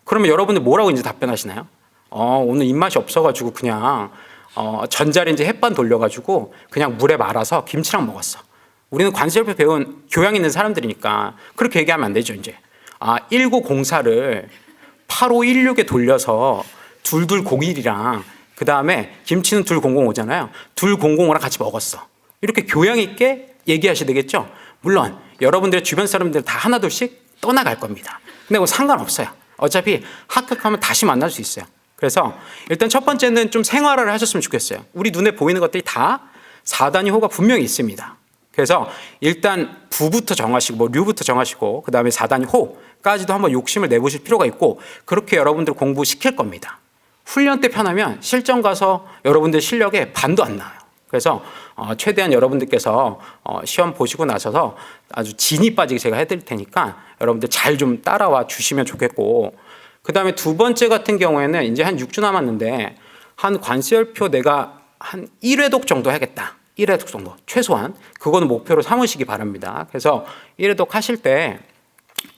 그러면 여러분들 뭐라고 이제 답변하시나요? 오늘 입맛이 없어가지고 그냥 전자레인지 햇반 돌려가지고 그냥 물에 말아서 김치랑 먹었어. 우리는 관세협회 배운 교양 있는 사람들이니까 그렇게 얘기하면 안 되죠. 이제 1904를 8516에 돌려서 2201이랑 그 다음에 김치는 2005잖아요. 2005랑 같이 먹었어. 이렇게 교양 있게 얘기하셔야 되겠죠. 물론 여러분들의 주변 사람들 다 하나둘씩 떠나갈 겁니다. 근데 그거 상관없어요. 어차피 합격하면 다시 만날 수 있어요. 그래서 일단 첫 번째는 좀 생활화를 하셨으면 좋겠어요. 우리 눈에 보이는 것들이 다 4단위 호가 분명히 있습니다. 그래서 일단 부부터 정하시고 뭐 류부터 정하시고 그 다음에 4단위 호까지도 한번 욕심을 내보실 필요가 있고 그렇게 여러분들 공부시킬 겁니다. 훈련 때 편하면 실전 가서 여러분들 실력에 반도 안 나와요. 그래서 최대한 여러분들께서 시험 보시고 나서서 아주 진이 빠지게 제가 해드릴 테니까 여러분들 잘 좀 따라와 주시면 좋겠고 그 다음에 두 번째 같은 경우에는 이제 한 6주 남았는데 한 관세열표 내가 한 1회독 정도 하겠다. 1회독 정도 최소한 그거는 목표로 삼으시기 바랍니다. 그래서 1회독 하실 때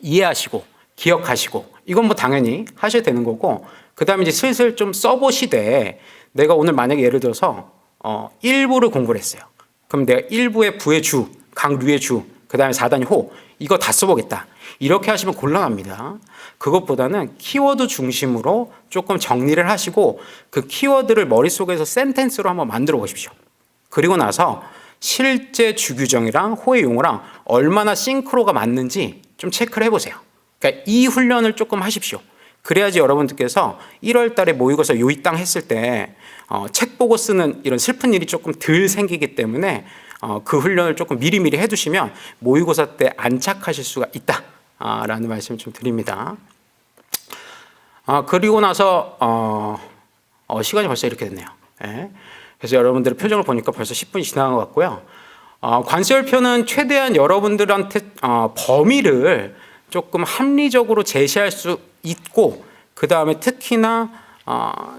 이해하시고 기억하시고 이건 뭐 당연히 하셔야 되는 거고 그 다음에 이제 슬슬 좀 써보시되 내가 오늘 만약에 예를 들어서 1부를 공부를 했어요. 그럼 내가 1부의 부의 주, 강류의 주, 그 다음에 4단위 호 이거 다 써보겠다. 이렇게 하시면 곤란합니다. 그것보다는 키워드 중심으로 조금 정리를 하시고 그 키워드를 머릿속에서 센텐스로 한번 만들어 보십시오. 그리고 나서 실제 주규정이랑 호의 용어랑 얼마나 싱크로가 맞는지 좀 체크를 해보세요. 그러니까 이 훈련을 조금 하십시오. 그래야지 여러분들께서 1월 달에 모의고사 요이 땅 했을 때 책 보고 쓰는 이런 슬픈 일이 조금 덜 생기기 때문에 그 훈련을 조금 미리미리 해두시면 모의고사 때 안착하실 수가 있다라는 말씀을 좀 드립니다. 그리고 나서 시간이 벌써 이렇게 됐네요. 네. 그래서 여러분들의 표정을 보니까 벌써 10분이 지나간 것 같고요. 관세열표는 최대한 여러분들한테 범위를 조금 합리적으로 제시할 수 있고 그 다음에 특히나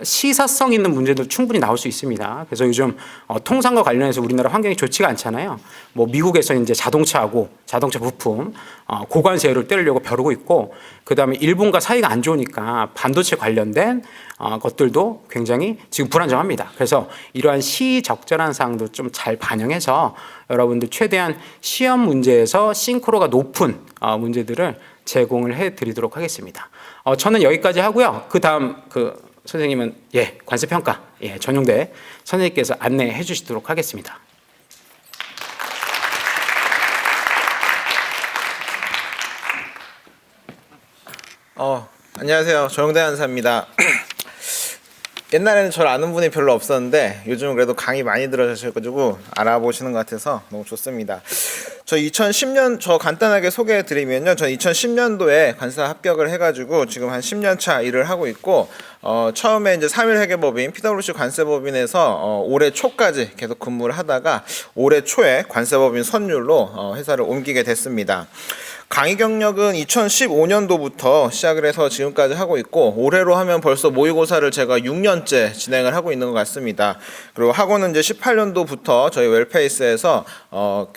시사성 있는 문제도 충분히 나올 수 있습니다. 그래서 요즘 통상과 관련해서 우리나라 환경이 좋지가 않잖아요. 뭐 미국에서 이제 자동차하고 자동차 부품 고관세율을 때리려고 벼르고 있고 그 다음에 일본과 사이가 안 좋으니까 반도체 관련된 것들도 굉장히 지금 불안정합니다. 그래서 이러한 시적절한 사항도 좀 잘 반영해서 여러분들 최대한 시험 문제에서 싱크로가 높은 문제들을 제공을 해드리도록 하겠습니다. 저는 여기까지 하고요. 그 다음 선생님은 관세평가 전용대 선생님께서 안내해 주시도록 하겠습니다. 안녕하세요. 전용대 한사입니다. 옛날에는 저를 아는 분이 별로 없었는데 요즘은 그래도 강의 많이 들어주셔가지고 알아보시는 것 같아서 너무 좋습니다. 저 2010년 간단하게 소개해 드리면요. 저 2010년도에 관사 합격을 해가지고 지금 한 10년 차 일을 하고 있고 처음에 이제 3일 회계법인 PwC 관세법인에서 올해 초까지 계속 근무를 하다가 올해 초에 관세법인 선율로 회사를 옮기게 됐습니다. 강의 경력은 2015년도부터 시작을 해서 지금까지 하고 있고 올해로 하면 벌써 모의고사를 제가 6년째 진행을 하고 있는 것 같습니다. 그리고 학원은 이제 18년도부터 저희 웰페이스에서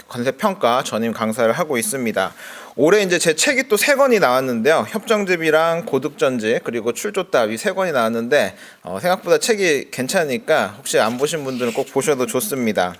관세평가 전임 강사를 하고 있습니다. 올해 이제 제 책이 또 3권이 나왔는데요. 협정집이랑 고득전집 그리고 출조답 이 3권이 나왔는데 생각보다 책이 괜찮으니까 혹시 안 보신 분들은 꼭 보셔도 좋습니다.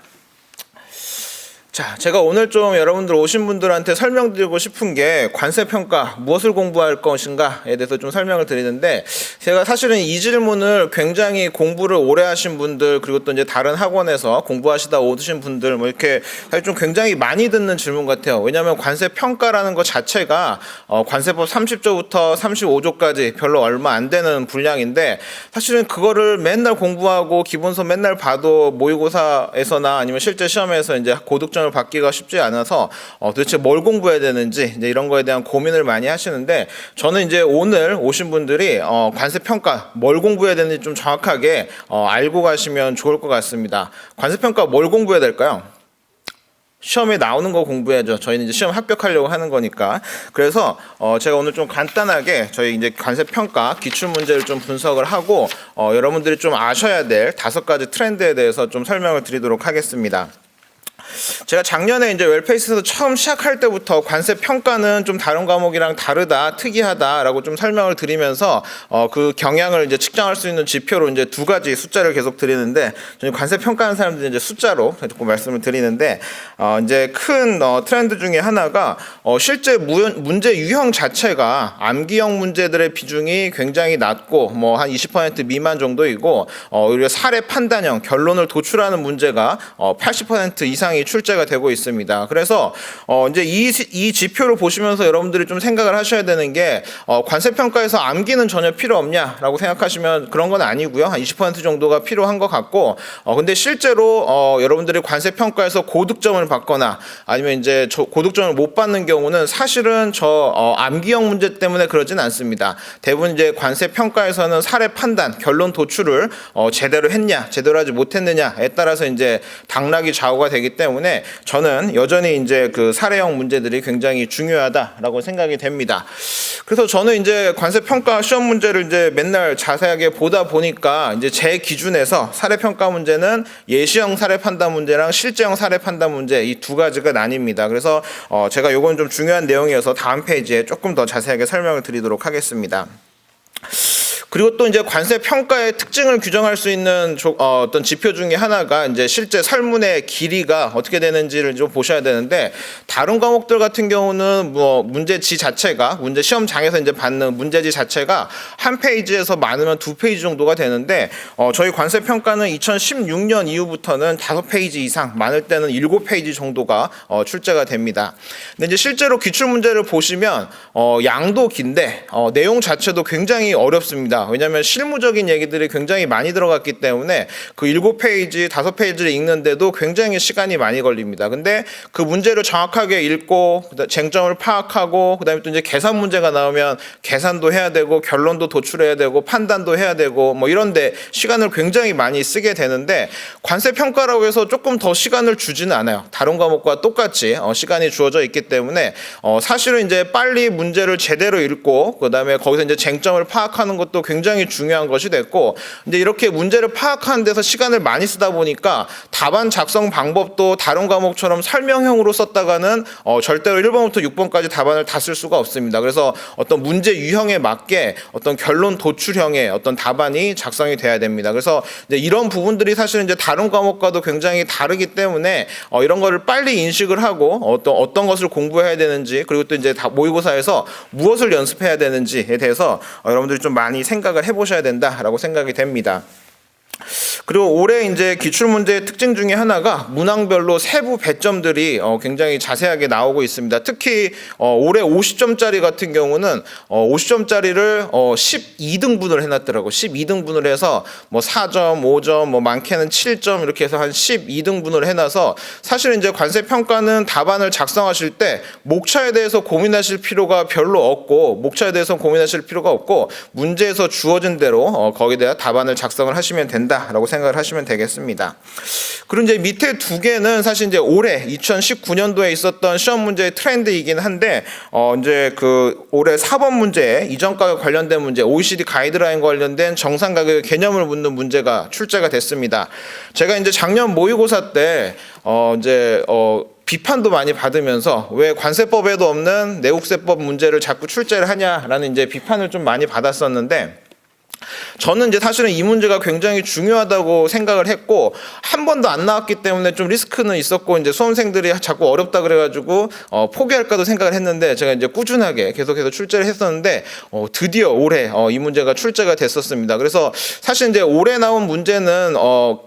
자, 제가 오늘 좀 여러분들 오신 분들한테 설명드리고 싶은 게 관세평가 무엇을 공부할 것인가에 대해서 좀 설명을 드리는데 제가 사실은 이 질문을 굉장히 공부를 오래 하신 분들 그리고 또 이제 다른 학원에서 공부하시다 오신 분들 뭐 이렇게 사실 좀 굉장히 많이 듣는 질문 같아요. 왜냐하면 관세평가라는 것 자체가 관세법 30조부터 35조까지 별로 얼마 안 되는 분량인데 사실은 그거를 맨날 공부하고 기본서 맨날 봐도 모의고사에서나 아니면 실제 시험에서 이제 고득점 을 받기가 쉽지 않아서 도대체 뭘 공부해야 되는지 이제 이런 거에 대한 고민을 많이 하시는데 저는 이제 오늘 오신 분들이 관세평가 뭘 공부해야 되는지 좀 정확하게 알고 가시면 좋을 것 같습니다. 관세평가 뭘 공부해야 될까요? 시험에 나오는 거 공부해야죠. 저희는 이제 시험 합격하려고 하는 거니까. 그래서 제가 오늘 좀 간단하게 저희 이제 관세평가 기출 문제를 좀 분석을 하고 여러분들이 좀 아셔야 될 5가지 트렌드에 대해서 좀 설명을 드리도록 하겠습니다. 제가 작년에 이제 웰페이스에서 처음 시작할 때부터 관세 평가는 좀 다른 과목이랑 다르다, 특이하다라고 좀 설명을 드리면서 그 경향을 이제 측정할 수 있는 지표로 이제 두 가지 숫자를 계속 드리는데, 저는 관세 평가하는 사람들이 이제 숫자로 자꾸 말씀을 드리는데, 이제 큰 트렌드 중에 하나가 실제 문제 유형 자체가 암기형 문제들의 비중이 굉장히 낮고 뭐 한 20% 미만 정도이고, 오히려 사례 판단형 결론을 도출하는 문제가 80% 이상이 출제가 되고 있습니다. 그래서 이제 이 지표를 보시면서 여러분들이 좀 생각을 하셔야 되는 게, 관세 평가에서 암기는 전혀 필요 없냐라고 생각하시면 그런 건 아니고요. 한 20% 정도가 필요한 것 같고, 근데 실제로 여러분들이 관세 평가에서 고득점을 받거나 아니면 이제 고득점을 못 받는 경우는 사실은 암기형 문제 때문에 그러진 않습니다. 대부분 이제 관세 평가에서는 사례 판단, 결론 도출을 제대로 했냐, 제대로 하지 못했느냐에 따라서 이제 당락이 좌우가 되기 때문에 저는 여전히 이제 그 사례형 문제들이 굉장히 중요하다라고 생각이 됩니다. 그래서 저는 이제 관세 평가 시험 문제를 이제 맨날 자세하게 보다 보니까 이제 제 기준에서 사례 평가 문제는 예시형 사례 판단 문제랑 실제형 사례 판단 문제 이 두 가지가 나뉩니다. 그래서 제가 요건 좀 중요한 내용이어서 다음 페이지에 조금 더 자세하게 설명을 드리도록 하겠습니다. 그리고 또 이제 관세 평가의 특징을 규정할 수 있는 어떤 지표 중에 하나가 이제 실제 설문의 길이가 어떻게 되는지를 좀 보셔야 되는데, 다른 과목들 같은 경우는 뭐 문제지 자체가 문제 시험장에서 이제 받는 문제지 자체가 한 페이지에서 많으면 두 페이지 정도가 되는데, 저희 관세 평가는 2016년 이후부터는 5페이지 이상, 많을 때는 7페이지 정도가 출제가 됩니다. 근데 이제 실제로 기출 문제를 보시면 양도 긴데 내용 자체도 굉장히 어렵습니다. 왜냐하면 실무적인 얘기들이 굉장히 많이 들어갔기 때문에 그 7페이지, 5페이지를 읽는데도 굉장히 시간이 많이 걸립니다. 근데 그 문제를 정확하게 읽고 쟁점을 파악하고 그다음에 또 이제 계산 문제가 나오면 계산도 해야 되고 결론도 도출해야 되고 판단도 해야 되고 뭐 이런데 시간을 굉장히 많이 쓰게 되는데, 관세 평가라고 해서 조금 더 시간을 주지는 않아요. 다른 과목과 똑같이 시간이 주어져 있기 때문에 사실은 이제 빨리 문제를 제대로 읽고 그다음에 거기서 이제 쟁점을 파악하는 것도 굉장히 중요한 것이 됐고, 이제 이렇게 문제를 파악하는 데서 시간을 많이 쓰다 보니까 답안 작성 방법도 다른 과목처럼 설명형으로 썼다가는 절대로 1번부터 6번까지 답안을 다 쓸 수가 없습니다. 그래서 어떤 문제 유형에 맞게 어떤 결론 도출형의 어떤 답안이 작성이 돼야 됩니다. 그래서 이제 이런 부분들이 사실은 이제 다른 과목과도 굉장히 다르기 때문에 이런 거를 빨리 인식을 하고 어떤 것을 공부해야 되는지, 그리고 또 이제 모의고사에서 무엇을 연습해야 되는지에 대해서 여러분들이 좀 많이 생각을 해보셔야 된다라고 생각이 됩니다. 그리고 올해 이제 기출문제의 특징 중에 하나가 문항별로 세부 배점들이 굉장히 자세하게 나오고 있습니다. 특히 올해 50점짜리 같은 경우는 50점짜리를 12등분을 해놨더라고요. 12등분을 해서 뭐 4점, 5점, 뭐 많게는 7점 이렇게 해서 한 12등분을 해놔서, 사실 이제 관세 평가는 답안을 작성하실 때 목차에 대해서 고민하실 필요가 별로 없고, 목차에 대해서 고민하실 필요가 없고 문제에서 주어진 대로 거기에 대한 답안을 작성을 하시면 된다라고 생각을 하시면 되겠습니다. 그리고 이제 밑에 두 개는 사실 이제 올해 2019년도에 있었던 시험 문제의 트렌드이긴 한데, 이제 그 올해 4번 문제 이전 가격 관련된 문제, OECD 가이드라인 관련된 정상 가격의 개념을 묻는 문제가 출제가 됐습니다. 제가 이제 작년 모의고사 때 이제 비판도 많이 받으면서 왜 관세법에도 없는 내국세법 문제를 자꾸 출제를 하냐라는 이제 비판을 좀 많이 받았었는데, 저는 이제 사실은 이 문제가 굉장히 중요하다고 생각을 했고, 한 번도 안 나왔기 때문에 좀 리스크는 있었고, 이제 수험생들이 자꾸 어렵다 그래가지고 포기할까도 생각을 했는데, 제가 이제 꾸준하게 계속해서 출제를 했었는데 드디어 올해 이 문제가 출제가 됐었습니다. 그래서 사실 이제 올해 나온 문제는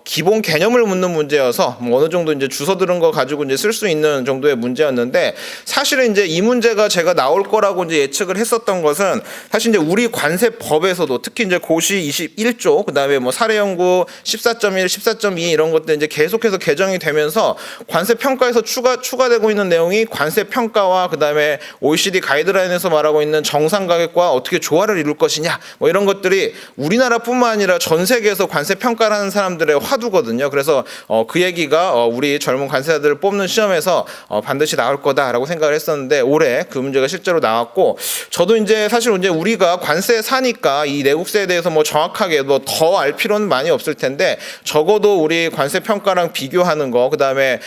기본 개념을 묻는 문제여서 뭐 어느 정도 이제 주워 들은 거 가지고 이제 쓸 수 있는 정도의 문제였는데, 사실은 이제 이 문제가 제가 나올 거라고 이제 예측을 했었던 것은, 사실 이제 우리 관세법에서도 특히 이제 고시 21조, 그다음에 뭐 사례연구 14.1, 14.2 이런 것들 이제 계속해서 개정이 되면서 관세 평가에서 추가되고 있는 내용이 관세 평가와 그다음에 OECD 가이드라인에서 말하고 있는 정상 가격과 어떻게 조화를 이룰 것이냐, 뭐 이런 것들이 우리나라뿐만 아니라 전 세계에서 관세 평가를 하는 사람들의 화두거든요. 그래서 그 얘기가 우리 젊은 관세자들을 뽑는 시험에서 반드시 나올 거다라고 생각을 했었는데, 올해 그 문제가 실제로 나왔고, 저도 이제 사실 이제 우리가 관세 사니까 이 내국세에 대해서 뭐 정확하게 뭐 더 알 필요는 많이 없을 텐데 적어도 우리 관세 평가랑 비교하는 거, 그다음에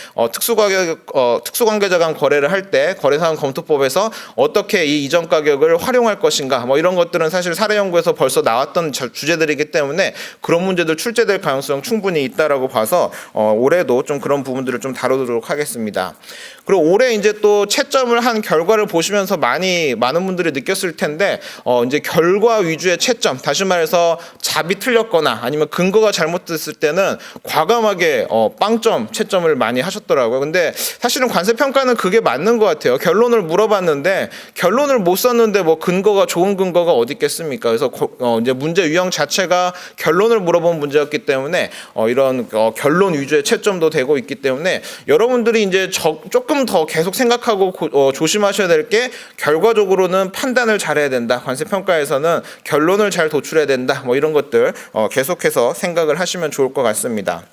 특수관계자 간 거래를 할 때 거래사항 검토법에서 어떻게 이 이전 가격을 활용할 것인가, 뭐 이런 것들은 사실 사례 연구에서 벌써 나왔던 주제들이기 때문에 그런 문제들 출제될 가능성 충분히 있다라고 봐서 올해도 좀 그런 부분들을 좀 다루도록 하겠습니다. 그리고 올해 이제 또 채점을 한 결과를 보시면서 많은 분들이 느꼈을 텐데 이제 결과 위주의 채점, 다시 말해서 답이 틀렸거나 아니면 근거가 잘못됐을 때는 과감하게 빵점 채점을 많이 하셨더라고요. 근데 사실은 관세 평가는 그게 맞는 것 같아요. 결론을 물어봤는데 결론을 못 썼는데 뭐 근거가 좋은 근거가 어디 있겠습니까? 그래서 이제 문제 유형 자체가 결론을 물어본 문제였기 때문에 이런 결론 위주의 채점도 되고 있기 때문에 여러분들이 이제 조금 더 계속 생각하고 조심하셔야 될 게 결과적으로는 판단을 잘해야 된다. 관세 평가에서는 결론을 잘 도출해야 된다. 뭐 이런 것들 계속해서 생각을 하시면 좋을 것 같습니다.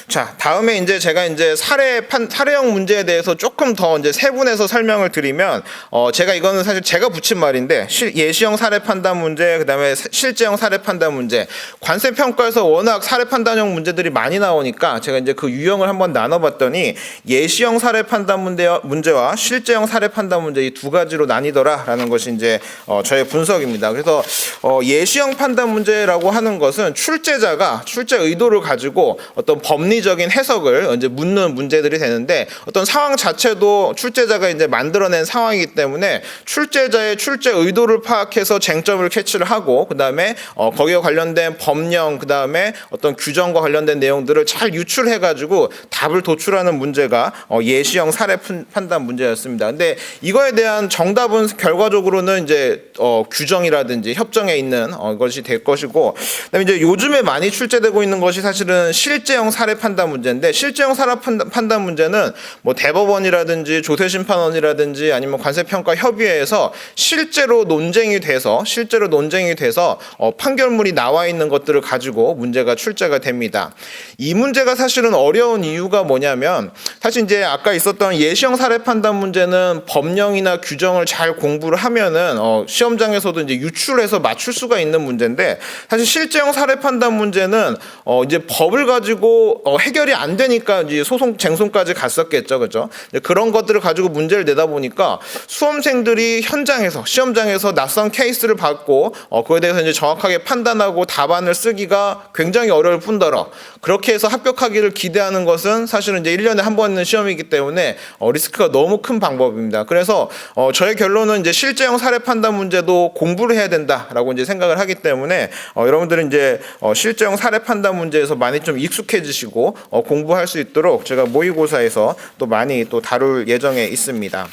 자, 다음에 이제 제가 이제 사례형 문제에 대해서 조금 더 이제 세분해서 설명을 드리면, 제가 이거는 사실 제가 붙인 말인데, 예시형 사례 판단 문제, 그 다음에 실제형 사례 판단 문제, 관세 평가에서 워낙 사례 판단형 문제들이 많이 나오니까 제가 이제 그 유형을 한번 나눠봤더니 예시형 사례 판단 문제와 실제형 사례 판단 문제 이 두 가지로 나뉘더라라는 것이 이제 저의 분석입니다. 그래서 예시형 판단 문제라고 하는 것은 출제자가 출제 의도를 가지고 어떤 법리적인 해석을 이제 묻는 문제들이 되는데 어떤 상황 자체도 출제자가 이제 만들어낸 상황이기 때문에 출제자의 출제 의도를 파악해서 쟁점을 캐치를 하고 그다음에 거기에 관련된 법령 그다음에 어떤 규정과 관련된 내용들을 잘 유출해 가지고 답을 도출하는 문제가 예시형 사례 판단 문제였습니다. 근데 이거에 대한 정답은 결과적으로는 이제 규정이라든지 협정에 있는 것이 될 것이고 그다음에 이제 요즘에 많이 출제되고 있는 것이 사실은 실제형 사례 판단 문제인데 실제형 사례 판단 문제는 뭐 대법원이라든지 조세심판원이라든지 아니면 관세평가협의회에서 실제로 논쟁이 돼서 판결문이 나와 있는 것들을 가지고 문제가 출제가 됩니다. 이 문제가 사실은 어려운 이유가 뭐냐면 사실 이제 아까 있었던 예시형 사례 판단 문제는 법령이나 규정을 잘 공부를 하면은 시험장에서도 이제 유출해서 맞출 수가 있는 문제인데 사실 실제형 사례 판단 문제는 이제 법을 가지고 해결이 안 되니까 이제 쟁송까지 갔었겠죠, 그죠? 그런 것들을 가지고 문제를 내다 보니까 수험생들이 현장에서 시험장에서 낯선 케이스를 받고 그에 대해서 이제 정확하게 판단하고 답안을 쓰기가 굉장히 어려울 뿐더러 그렇게 해서 합격하기를 기대하는 것은 사실은 이제 1년에 한 번 있는 시험이기 때문에 리스크가 너무 큰 방법입니다. 그래서 저의 결론은 이제 실제형 사례 판단 문제도 공부를 해야 된다라고 이제 생각을 하기 때문에 여러분들은 이제 실제형 사례 판단 문제에서 많이 좀 익숙해지시고 공부할 수 있도록 제가 모의고사에서 또 많이 또 다룰 예정에 있습니다.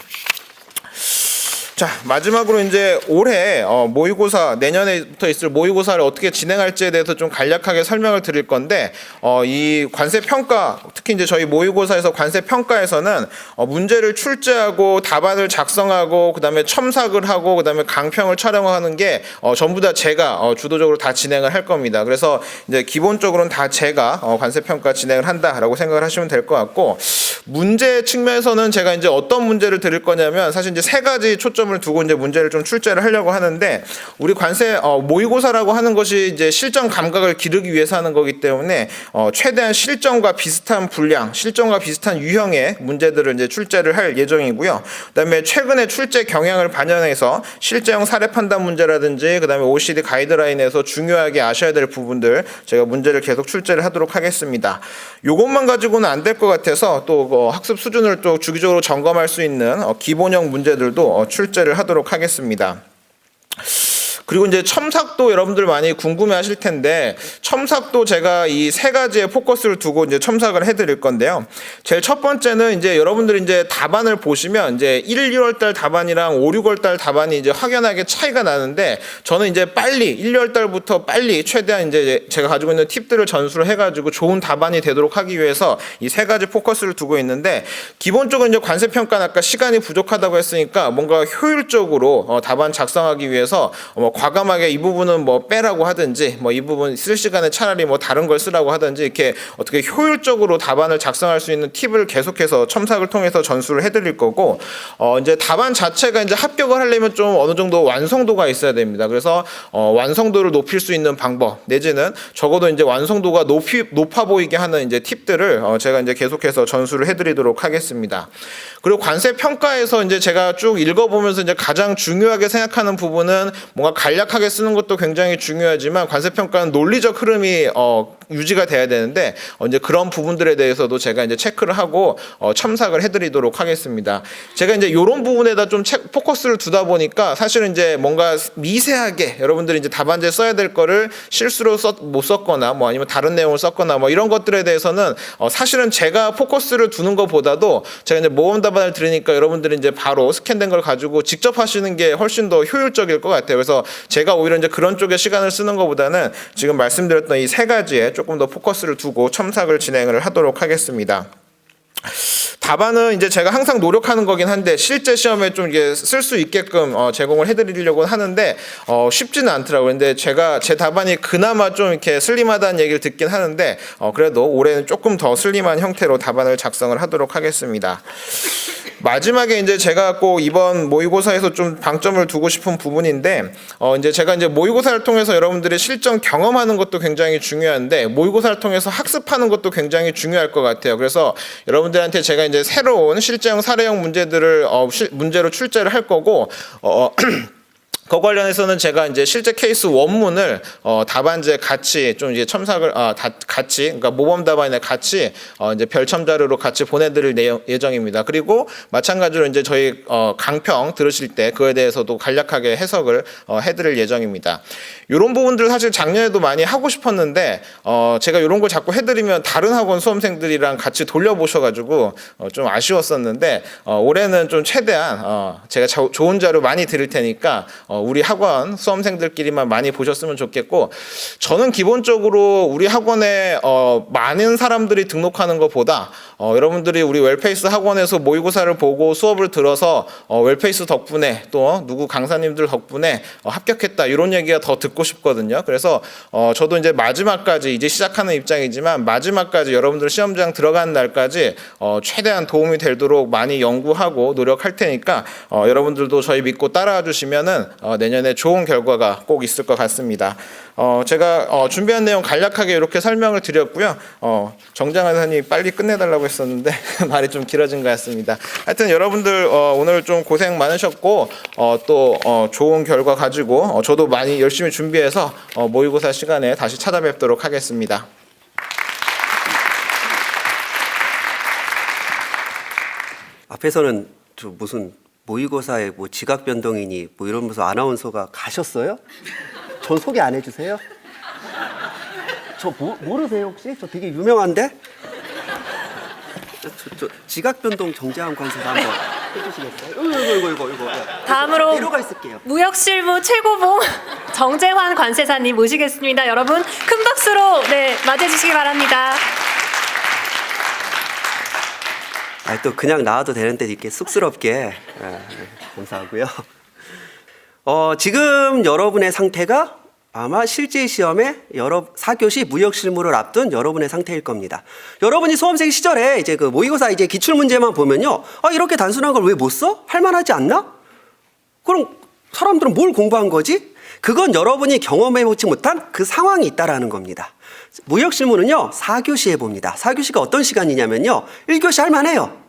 자, 마지막으로 이제 올해 모의고사 내년에부터 있을 모의고사를 어떻게 진행할지에 대해서 좀 간략하게 설명을 드릴 건데 이 관세 평가 특히 이제 저희 모의고사에서 관세 평가에서는 문제를 출제하고 답안을 작성하고 그다음에 첨삭을 하고 그다음에 강평을 촬영하는 게 전부 다 제가 주도적으로 다 진행을 할 겁니다. 그래서 이제 기본적으로는 다 제가 관세 평가 진행을 한다라고 생각을 하시면 될 것 같고 문제 측면에서는 제가 이제 어떤 문제를 드릴 거냐면 사실 이제 세 가지 초점을 두고 이제 문제를 좀 출제를 하려고 하는데 우리 관세 모의고사라고 하는 것이 이제 실전 감각을 기르기 위해서 하는 거기 때문에 최대한 실전과 비슷한 분량, 실전과 비슷한 유형의 문제들을 이제 출제를 할 예정이고요. 그다음에 최근에 출제 경향을 반영해서 실제형 사례 판단 문제라든지 그다음에 OECD 가이드라인에서 중요하게 아셔야 될 부분들 제가 문제를 계속 출제를 하도록 하겠습니다. 요것만 가지고는 안 될 것 같아서 또 학습 수준을 또 주기적으로 점검할 수 있는 기본형 문제들도 출제를 하도록 하겠습니다. 그리고 이제 첨삭도 여러분들 많이 궁금해하실 텐데 첨삭도 제가 이 세 가지의 포커스를 두고 이제 첨삭을 해드릴 건데요. 제일 첫 번째는 이제 여러분들이 이제 답안을 보시면 이제 1, 2월 달 답안이랑 5, 6월 달 답안이 이제 확연하게 차이가 나는데 저는 이제 빨리 1, 2월 달부터 빨리 최대한 이제 제가 가지고 있는 팁들을 전수를 해가지고 좋은 답안이 되도록 하기 위해서 이 세 가지 포커스를 두고 있는데 기본적으로 이제 관세 평가는 아까 시간이 부족하다고 했으니까 뭔가 효율적으로 답안 작성하기 위해서 과감하게 이 부분은 뭐 빼라고 하든지 뭐 이 부분 쓸 시간에 차라리 뭐 다른 걸 쓰라고 하든지 이렇게 어떻게 효율적으로 답안을 작성할 수 있는 팁을 계속해서 첨삭을 통해서 전수를 해드릴 거고 이제 답안 자체가 이제 합격을 하려면 좀 어느 정도 완성도가 있어야 됩니다. 그래서 완성도를 높일 수 있는 방법 내지는 적어도 이제 완성도가 높아 보이게 하는 이제 팁들을 제가 이제 계속해서 전수를 해드리도록 하겠습니다. 그리고 관세 평가에서 이제 제가 쭉 읽어보면서 이제 가장 중요하게 생각하는 부분은 뭔가 간략하게 쓰는 것도 굉장히 중요하지만 관세 평가는 논리적 흐름이 유지가 돼야 되는데 이제 그런 부분들에 대해서도 제가 이제 체크를 하고 첨삭을 해드리도록 하겠습니다. 제가 이제 이런 부분에다 좀 포커스를 두다 보니까 사실은 이제 뭔가 미세하게 여러분들이 이제 답안지에 써야 될 거를 실수로 못 썼거나 뭐 아니면 다른 내용을 썼거나 뭐 이런 것들에 대해서는 사실은 제가 포커스를 두는 것보다도 제가 이제 모범 답안을 드리니까 여러분들이 이제 바로 스캔된 걸 가지고 직접 하시는 게 훨씬 더 효율적일 것 같아요. 그래서 제가 오히려 이제 그런 쪽에 시간을 쓰는 것보다는 지금 말씀드렸던 이 세 가지에 조금 더 포커스를 두고 첨삭을 진행을 하도록 하겠습니다. 답안은 이제 제가 항상 노력하는 거긴 한데 실제 시험에 좀 이게 쓸 수 있게끔 제공을 해드리려고 하는데 쉽지는 않더라고요. 근데 제가 제 답안이 그나마 좀 이렇게 슬림하다는 얘기를 듣긴 하는데 그래도 올해는 조금 더 슬림한 형태로 답안을 작성을 하도록 하겠습니다. 마지막에 이제 제가 꼭 이번 모의고사에서 좀 방점을 두고 싶은 부분인데 이제 제가 이제 모의고사를 통해서 여러분들이 실전 경험하는 것도 굉장히 중요한데 모의고사를 통해서 학습하는 것도 굉장히 중요할 것 같아요. 그래서 여러분들한테 제가 이제 새로운 실제형 사례형 문제들을 문제로 출제를 할 거고 그 관련해서는 제가 이제 실제 케이스 원문을 답안지에 같이 좀 이제 첨삭을 같이 그러니까 모범 답안에 같이 이제 별첨 자료로 같이 보내드릴 예정입니다. 그리고 마찬가지로 이제 저희 강평 들으실 때 그에 대해서도 간략하게 해석을 해드릴 예정입니다. 이런 부분들 사실 작년에도 많이 하고 싶었는데 제가 이런 걸 자꾸 해드리면 다른 학원 수험생들이랑 같이 돌려보셔가지고 좀 아쉬웠었는데 올해는 좀 최대한 제가 좋은 자료 많이 드릴 테니까 우리 학원 수험생들끼리만 많이 보셨으면 좋겠고 저는 기본적으로 우리 학원에 많은 사람들이 등록하는 것보다 여러분들이 우리 웰페이스 학원에서 모의고사를 보고 수업을 들어서 웰페이스 덕분에 또 누구 강사님들 덕분에 합격했다 이런 얘기가 더 듣고 싶거든요. 그래서 저도 이제 마지막까지 이제 시작하는 입장이지만 마지막까지 여러분들 시험장 들어가는 날까지 최대한 도움이 되도록 많이 연구하고 노력할 테니까 여러분들도 저희 믿고 따라와 주시면은 내년에 좋은 결과가 꼭 있을 것 같습니다. 제가 준비한 내용 간략하게 이렇게 설명을 드렸고요. 정장한 선생님이 빨리 끝내달라고 했었는데 말이 좀 길어진 것 같습니다. 하여튼 여러분들 오늘 좀 고생 많으셨고 또 좋은 결과 가지고 저도 많이 열심히 준비해서 모의고사 시간에 다시 찾아뵙도록 하겠습니다. 앞에서는 저 무슨 모의고사에 뭐 지각 변동이니 뭐 이러면서 아나운서가 가셨어요? 전 소개 안 해주세요? 저 모르세요 혹시? 저 되게 유명한데? 저 지각 변동 정재환 관세가 한번 해주시겠어요? 이거. 다음으로 내려가 있을게요. 무역실무 최고봉 정재환 관세사님 모시겠습니다. 여러분 큰 박수로 맞이해주시기 바랍니다. 또 그냥 나와도 되는데 이렇게 쑥스럽게 감사하고요. 지금 여러분의 상태가 아마 실제 시험에 4교시 무역 실무를 앞둔 여러분의 상태일 겁니다. 여러분이 수험생 시절에 이제 그 모의고사 이제 기출 문제만 보면요, 이렇게 단순한 걸 왜 못 써? 할만하지 않나? 그럼 사람들은 뭘 공부한 거지? 그건 여러분이 경험해보지 못한 그 상황이 있다라는 겁니다. 무역 실무는요 4교시에 봅니다. 4교시가 어떤 시간이냐면요 1교시 할만해요.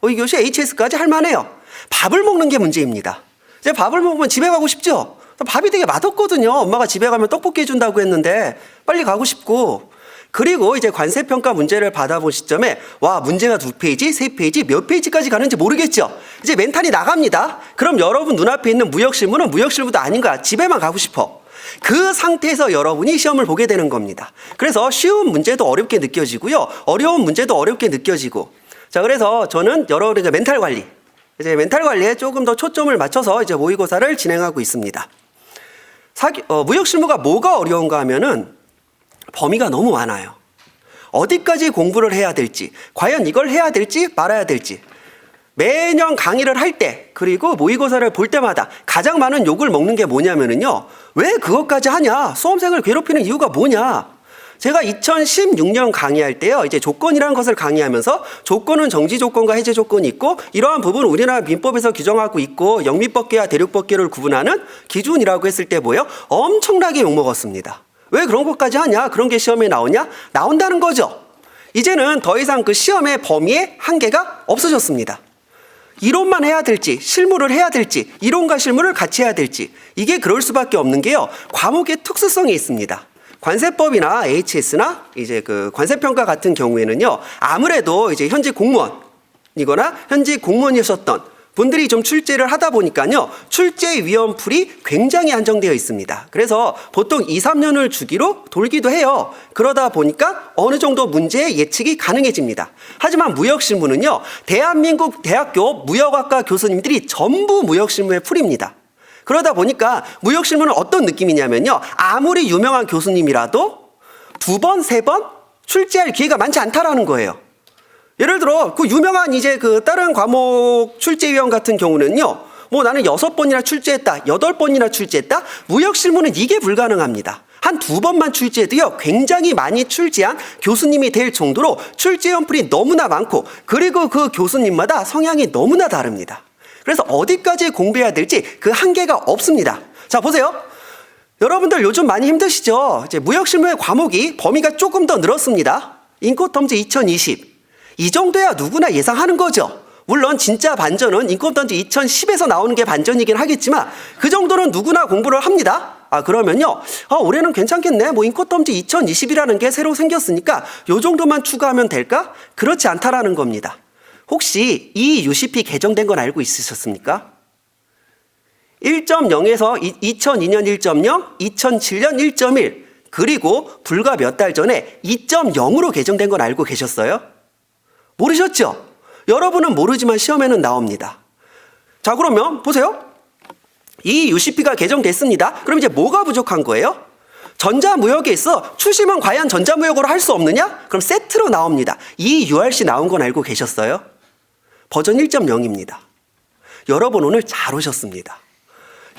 2교시 HS까지 할만해요. 밥을 먹는 게 문제입니다. 이제 밥을 먹으면 집에 가고 싶죠? 밥이 되게 맛없거든요. 엄마가 집에 가면 떡볶이 해준다고 했는데 빨리 가고 싶고, 그리고 이제 관세평가 문제를 받아본 시점에 와 문제가 2페이지, 3페이지 몇 페이지까지 가는지 모르겠죠. 이제 멘탈이 나갑니다. 그럼 여러분 눈앞에 있는 무역실무는 무역실무도 아닌 거야. 집에만 가고 싶어. 그 상태에서 여러분이 시험을 보게 되는 겁니다. 그래서 쉬운 문제도 어렵게 느껴지고요, 어려운 문제도 어렵게 느껴지고. 자, 그래서 저는 여러분의 멘탈 관리, 이제 멘탈 관리에 조금 더 초점을 맞춰서 이제 모의고사를 진행하고 있습니다. 무역실무가 뭐가 어려운가 하면은 범위가 너무 많아요. 어디까지 공부를 해야 될지, 과연 이걸 해야 될지 말아야 될지. 매년 강의를 할 때 그리고 모의고사를 볼 때마다 가장 많은 욕을 먹는 게 뭐냐면은요. 왜 그것까지 하냐? 수험생을 괴롭히는 이유가 뭐냐? 제가 2016년 강의할 때요. 이제 조건이라는 것을 강의하면서 조건은 정지 조건과 해제 조건이 있고 이러한 부분은 우리나라 민법에서 규정하고 있고 영미법계와 대륙법계를 구분하는 기준이라고 했을 때 뭐예요? 엄청나게 욕먹었습니다. 왜 그런 것까지 하냐? 그런 게 시험에 나오냐? 나온다는 거죠. 이제는 더 이상 그 시험의 범위에 한계가 없어졌습니다. 이론만 해야 될지 실무를 해야 될지 이론과 실무를 같이 해야 될지 이게 그럴 수밖에 없는 게요. 과목의 특수성이 있습니다. 관세법이나 HS나 이제 그 관세평가 같은 경우에는요. 아무래도 이제 현직 공무원이거나 현직 공무원이셨던 분들이 좀 출제를 하다 보니까요. 출제 위험풀이 굉장히 한정되어 있습니다. 그래서 보통 2, 3년을 주기로 돌기도 해요. 그러다 보니까 어느 정도 문제의 예측이 가능해집니다. 하지만 무역실무는요. 대한민국 대학교 무역학과 교수님들이 전부 무역실무에 풀입니다. 그러다 보니까 무역실무는 어떤 느낌이냐면요. 아무리 유명한 교수님이라도 2번, 3번 출제할 기회가 많지 않다라는 거예요. 예를 들어 그 유명한 이제 그 다른 과목 출제위원 같은 경우는요. 뭐 나는 6번이나 출제했다, 8번이나 출제했다. 무역실무는 이게 불가능합니다. 한 2번만 출제해도요. 굉장히 많이 출제한 교수님이 될 정도로 출제 연풀이 너무나 많고 그리고 그 교수님마다 성향이 너무나 다릅니다. 그래서 어디까지 공부해야 될지 그 한계가 없습니다. 자, 보세요. 여러분들 요즘 많이 힘드시죠? 이제 무역실무의 과목이 범위가 조금 더 늘었습니다. 인코텀즈 2020. 이 정도야 누구나 예상하는 거죠. 물론 진짜 반전은 인코텀즈 2010에서 나오는 게 반전이긴 하겠지만 그 정도는 누구나 공부를 합니다. 그러면요. 올해는 괜찮겠네. 뭐 인코텀즈 2020이라는 게 새로 생겼으니까 요 정도만 추가하면 될까? 그렇지 않다라는 겁니다. 혹시 이 UCP 개정된 건 알고 있으셨습니까? 1.0에서 2002년 1.0, 2007년 1.1, 그리고 불과 몇 달 전에 2.0으로 개정된 건 알고 계셨어요? 모르셨죠? 여러분은 모르지만 시험에는 나옵니다. 자, 그러면 보세요. 이 UCP가 개정됐습니다. 그럼 이제 뭐가 부족한 거예요? 전자무역에 있어 추심은 과연 전자무역으로 할 수 없느냐? 그럼 세트로 나옵니다. 이 URC 나온 건 알고 계셨어요? 버전 1.0입니다. 여러분 오늘 잘 오셨습니다.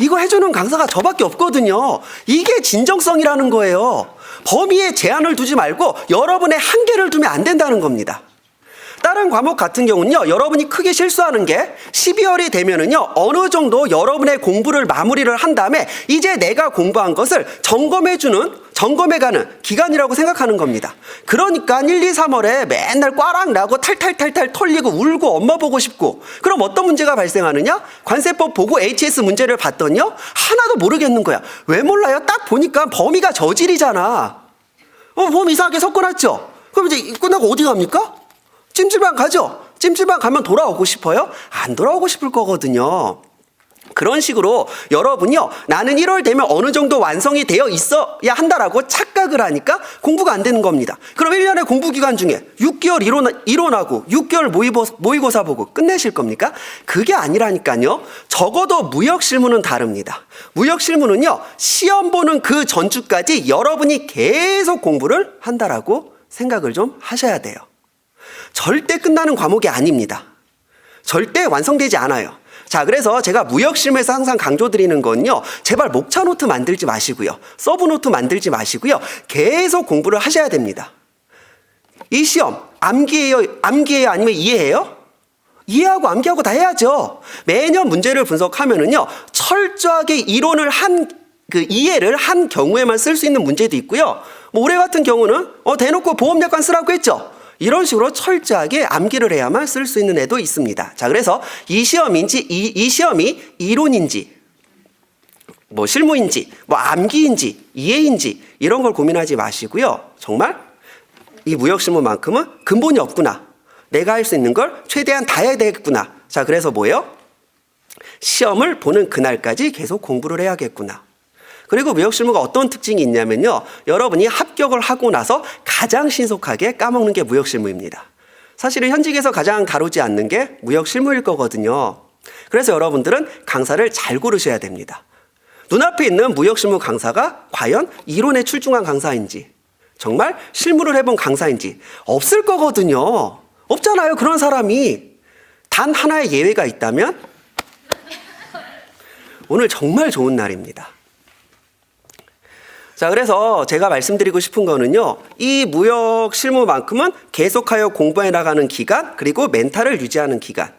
이거 해주는 강사가 저밖에 없거든요. 이게 진정성이라는 거예요. 범위에 제한을 두지 말고 여러분의 한계를 두면 안 된다는 겁니다. 다른 과목 같은 경우는요, 여러분이 크게 실수하는 게 12월이 되면은요, 어느 정도 여러분의 공부를 마무리를 한 다음에 이제 내가 공부한 것을 점검해가는 기간이라고 생각하는 겁니다. 그러니까 1, 2, 3월에 맨날 꽈랑 나고 탈탈탈탈 털리고 울고 엄마 보고 싶고, 그럼 어떤 문제가 발생하느냐? 관세법 보고 HS 문제를 봤더니요, 하나도 모르겠는 거야. 왜 몰라요? 딱 보니까 범위가 저질이잖아. 범위 이상하게 섞어놨죠? 그럼 이제 끝나고 어디 갑니까? 찜질방 가죠? 찜질방 가면 돌아오고 싶어요? 안 돌아오고 싶을 거거든요. 그런 식으로 여러분이요, 나는 1월 되면 어느 정도 완성이 되어 있어야 한다라고 착각을 하니까 공부가 안 되는 겁니다. 그럼 1년의 공부 기간 중에 6개월 이론하고 6개월 모의고사 보고 끝내실 겁니까? 그게 아니라니까요. 적어도 무역실무는 다릅니다. 무역실무는요, 시험 보는 그 전주까지 여러분이 계속 공부를 한다라고 생각을 좀 하셔야 돼요. 절대 끝나는 과목이 아닙니다. 절대 완성되지 않아요. 자, 그래서 제가 무역실무에서 항상 강조드리는 건요, 제발 목차 노트 만들지 마시고요, 서브 노트 만들지 마시고요, 계속 공부를 하셔야 됩니다. 이 시험 암기해요 아니면 이해해요? 이해하고 암기하고 다 해야죠. 매년 문제를 분석하면은요, 철저하게 이론을 이해를 한 경우에만 쓸 수 있는 문제도 있고요. 뭐 올해 같은 경우는 대놓고 보험약관 쓰라고 했죠. 이런 식으로 철저하게 암기를 해야만 쓸 수 있는 애도 있습니다. 자, 그래서 이 시험이 이론인지, 뭐 실무인지, 뭐 암기인지, 이해인지 이런 걸 고민하지 마시고요. 정말 이 무역실무만큼은 근본이 없구나. 내가 할 수 있는 걸 최대한 다 해야 되겠구나. 자, 그래서 뭐예요? 시험을 보는 그날까지 계속 공부를 해야겠구나. 그리고 무역실무가 어떤 특징이 있냐면요, 여러분이 합격을 하고 나서 가장 신속하게 까먹는 게 무역실무입니다. 사실은 현직에서 가장 다루지 않는 게 무역실무일 거거든요. 그래서 여러분들은 강사를 잘 고르셔야 됩니다. 눈앞에 있는 무역실무 강사가 과연 이론에 출중한 강사인지, 정말 실무를 해본 강사인지 없을 거거든요. 없잖아요, 그런 사람이. 단 하나의 예외가 있다면 오늘 정말 좋은 날입니다. 자, 그래서 제가 말씀드리고 싶은 거는요, 이 무역 실무만큼은 계속하여 공부해 나가는 기간, 그리고 멘탈을 유지하는 기간.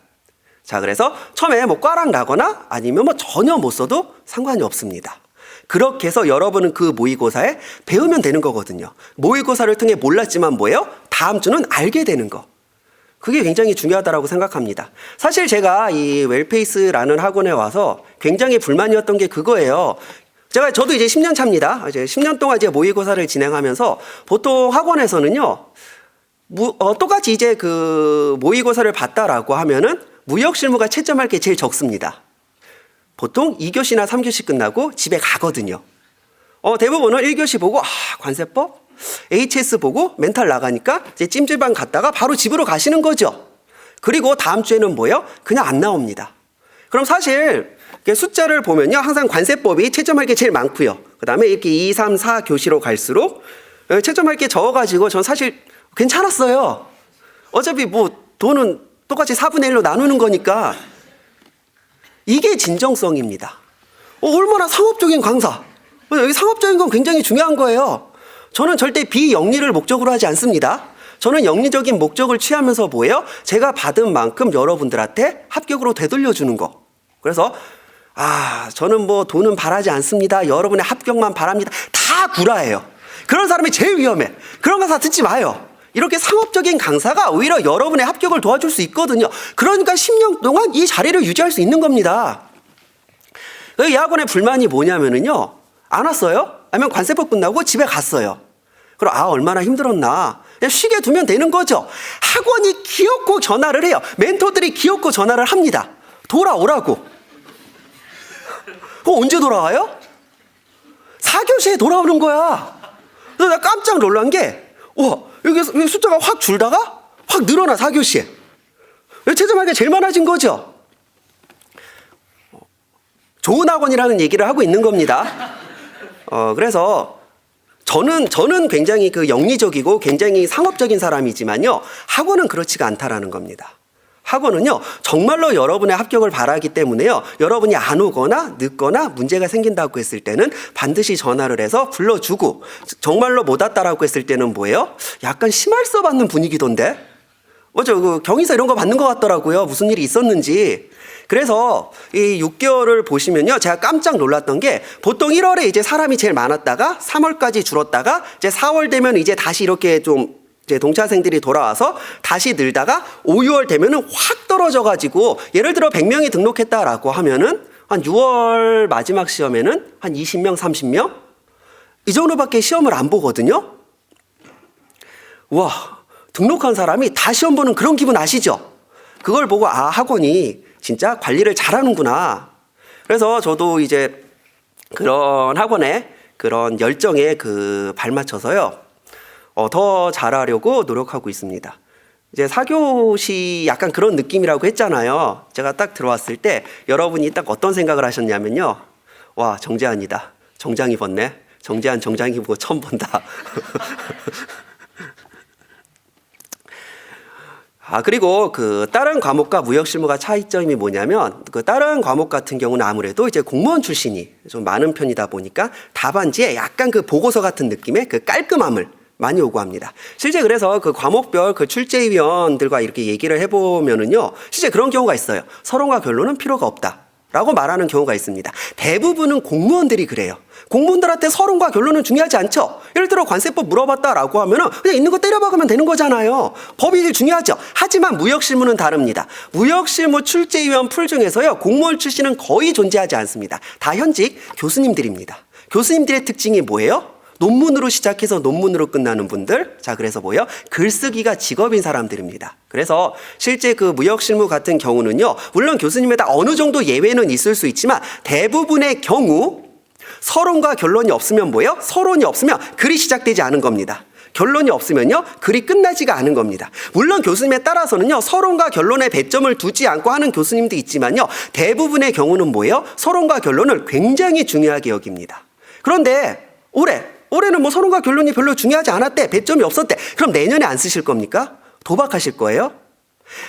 자, 그래서 처음에 뭐 꽈락 나거나 아니면 뭐 전혀 못 써도 상관이 없습니다. 그렇게 해서 여러분은 그 모의고사에 배우면 되는 거거든요. 모의고사를 통해 몰랐지만 뭐예요? 다음 주는 알게 되는 거. 그게 굉장히 중요하다고 생각합니다. 사실 제가 이 웰페이스라는 학원에 와서 굉장히 불만이었던 게 그거예요. 저도 이제 10년 차입니다. 이제 10년 동안 이제 모의고사를 진행하면서 보통 학원에서는요, 똑같이 이제 그 모의고사를 봤다라고 하면은 무역 실무가 채점할 게 제일 적습니다. 보통 2교시나 3교시 끝나고 집에 가거든요. 대부분은 1교시 보고, 관세법? HS 보고 멘탈 나가니까 이제 찜질방 갔다가 바로 집으로 가시는 거죠. 그리고 다음 주에는 뭐예요? 그냥 안 나옵니다. 그럼 사실 숫자를 보면요, 항상 관세법이 채점할 게 제일 많고요. 그 다음에 이렇게 2, 3, 4 교시로 갈수록 채점할 게 적어가지고 전 사실 괜찮았어요. 어차피 뭐 돈은 똑같이 4분의 1로 나누는 거니까. 이게 진정성입니다. 얼마나 상업적인 강사. 여기 상업적인 건 굉장히 중요한 거예요. 저는 절대 비영리를 목적으로 하지 않습니다. 저는 영리적인 목적을 취하면서 뭐예요? 제가 받은 만큼 여러분들한테 합격으로 되돌려주는 거. 그래서 저는 뭐 돈은 바라지 않습니다. 여러분의 합격만 바랍니다. 다 구라예요. 그런 사람이 제일 위험해. 그런 강사 듣지 마요. 이렇게 상업적인 강사가 오히려 여러분의 합격을 도와줄 수 있거든요. 그러니까 10년 동안 이 자리를 유지할 수 있는 겁니다. 이 학원의 불만이 뭐냐면은요, 안 왔어요? 아니면 관세법 끝나고 집에 갔어요. 그럼 얼마나 힘들었나. 그냥 쉬게 두면 되는 거죠. 학원이 기어코 전화를 해요. 멘토들이 기어코 전화를 합니다. 돌아오라고. 그럼 언제 돌아와요? 4교시에 돌아오는 거야. 그래서 나 깜짝 놀란 게, 여기 숫자가 확 줄다가 확 늘어나, 4교시에. 채점하기가 제일 많아진 거죠. 좋은 학원이라는 얘기를 하고 있는 겁니다. 그래서 저는 굉장히 그 영리적이고 굉장히 상업적인 사람이지만요, 학원은 그렇지가 않다라는 겁니다. 학원은요, 정말로 여러분의 합격을 바라기 때문에요, 여러분이 안 오거나 늦거나 문제가 생긴다고 했을 때는 반드시 전화를 해서 불러주고, 정말로 못 왔다라고 했을 때는 뭐예요? 약간 심할서 받는 분위기던데? 그 경위서 이런 거 받는 것 같더라고요. 무슨 일이 있었는지. 그래서 이 6개월을 보시면요, 제가 깜짝 놀랐던 게, 보통 1월에 이제 사람이 제일 많았다가 3월까지 줄었다가 이제 4월 되면 이제 다시 이렇게 좀 이제 동차생들이 돌아와서 다시 늘다가 5, 6월 되면은 확 떨어져가지고, 예를 들어 100명이 등록했다라고 하면은 한 6월 마지막 시험에는 한 20명, 30명? 이 정도밖에 시험을 안 보거든요? 와, 등록한 사람이 다 시험 보는 그런 기분 아시죠? 그걸 보고 학원이 진짜 관리를 잘하는구나. 그래서 저도 이제 그런 학원에 그런 열정에 발맞춰서요, 더 잘하려고 노력하고 있습니다. 이제 4교시 약간 그런 느낌이라고 했잖아요. 제가 딱 들어왔을 때 여러분이 딱 어떤 생각을 하셨냐면요, 와, 정재환이다. 정장 입었네. 정재환 정장 입고 처음 본다. 그리고 다른 과목과 무역 실무가 차이점이 뭐냐면, 다른 과목 같은 경우는 아무래도 이제 공무원 출신이 좀 많은 편이다 보니까 답안지에 약간 보고서 같은 느낌의 깔끔함을 많이 요구합니다. 실제 그래서 과목별 출제위원들과 이렇게 얘기를 해보면은요, 실제 그런 경우가 있어요. 서론과 결론은 필요가 없다라고 말하는 경우가 있습니다. 대부분은 공무원들이 그래요. 공무원들한테 서론과 결론은 중요하지 않죠. 예를 들어 관세법 물어봤다라고 하면은 그냥 있는 거 때려박으면 되는 거잖아요. 법이 제일 중요하죠. 하지만 무역실무는 다릅니다. 무역실무 출제위원 풀 중에서요, 공무원 출신은 거의 존재하지 않습니다. 다 현직 교수님들입니다. 교수님들의 특징이 뭐예요? 논문으로 시작해서 논문으로 끝나는 분들. 자, 그래서 뭐예요? 글쓰기가 직업인 사람들입니다. 그래서 실제 무역실무 같은 경우는요, 물론 교수님에다 어느 정도 예외는 있을 수 있지만 대부분의 경우 서론과 결론이 없으면 뭐예요? 서론이 없으면 글이 시작되지 않은 겁니다. 결론이 없으면요, 글이 끝나지가 않은 겁니다. 물론 교수님에 따라서는요, 서론과 결론에 배점을 두지 않고 하는 교수님도 있지만요, 대부분의 경우는 뭐예요? 서론과 결론을 굉장히 중요하게 여깁니다. 그런데 올해는 뭐 서론과 결론이 별로 중요하지 않았대, 배점이 없었대. 그럼 내년에 안 쓰실 겁니까? 도박하실 거예요?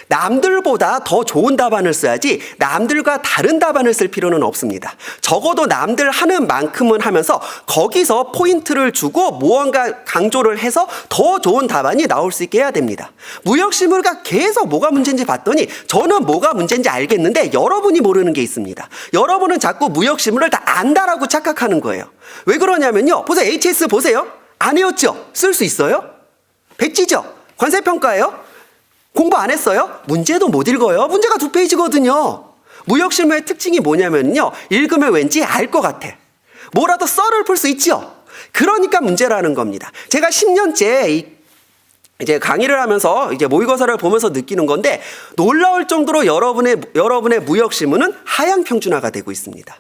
남들보다 더 좋은 답안을 써야지 남들과 다른 답안을 쓸 필요는 없습니다. 적어도 남들 하는 만큼은 하면서 거기서 포인트를 주고 무언가 강조를 해서 더 좋은 답안이 나올 수 있게 해야 됩니다. 무역실무가 계속 뭐가 문제인지 봤더니 저는 뭐가 문제인지 알겠는데 여러분이 모르는 게 있습니다. 여러분은 자꾸 무역실무를 다 안다라고 착각하는 거예요. 왜 그러냐면요. 보세요. HS 보세요. 안 외웠죠? 쓸 수 있어요? 백지죠? 관세평가예요? 공부 안 했어요? 문제도 못 읽어요. 문제가 2페이지거든요. 무역실무의 특징이 뭐냐면요. 읽으면 왠지 알 것 같아. 뭐라도 썰을 풀 수 있죠. 그러니까 문제라는 겁니다. 제가 10년째 이제 강의를 하면서 이제 모의고사를 보면서 느끼는 건데 놀라울 정도로 여러분의 무역실무는 하향 평준화가 되고 있습니다.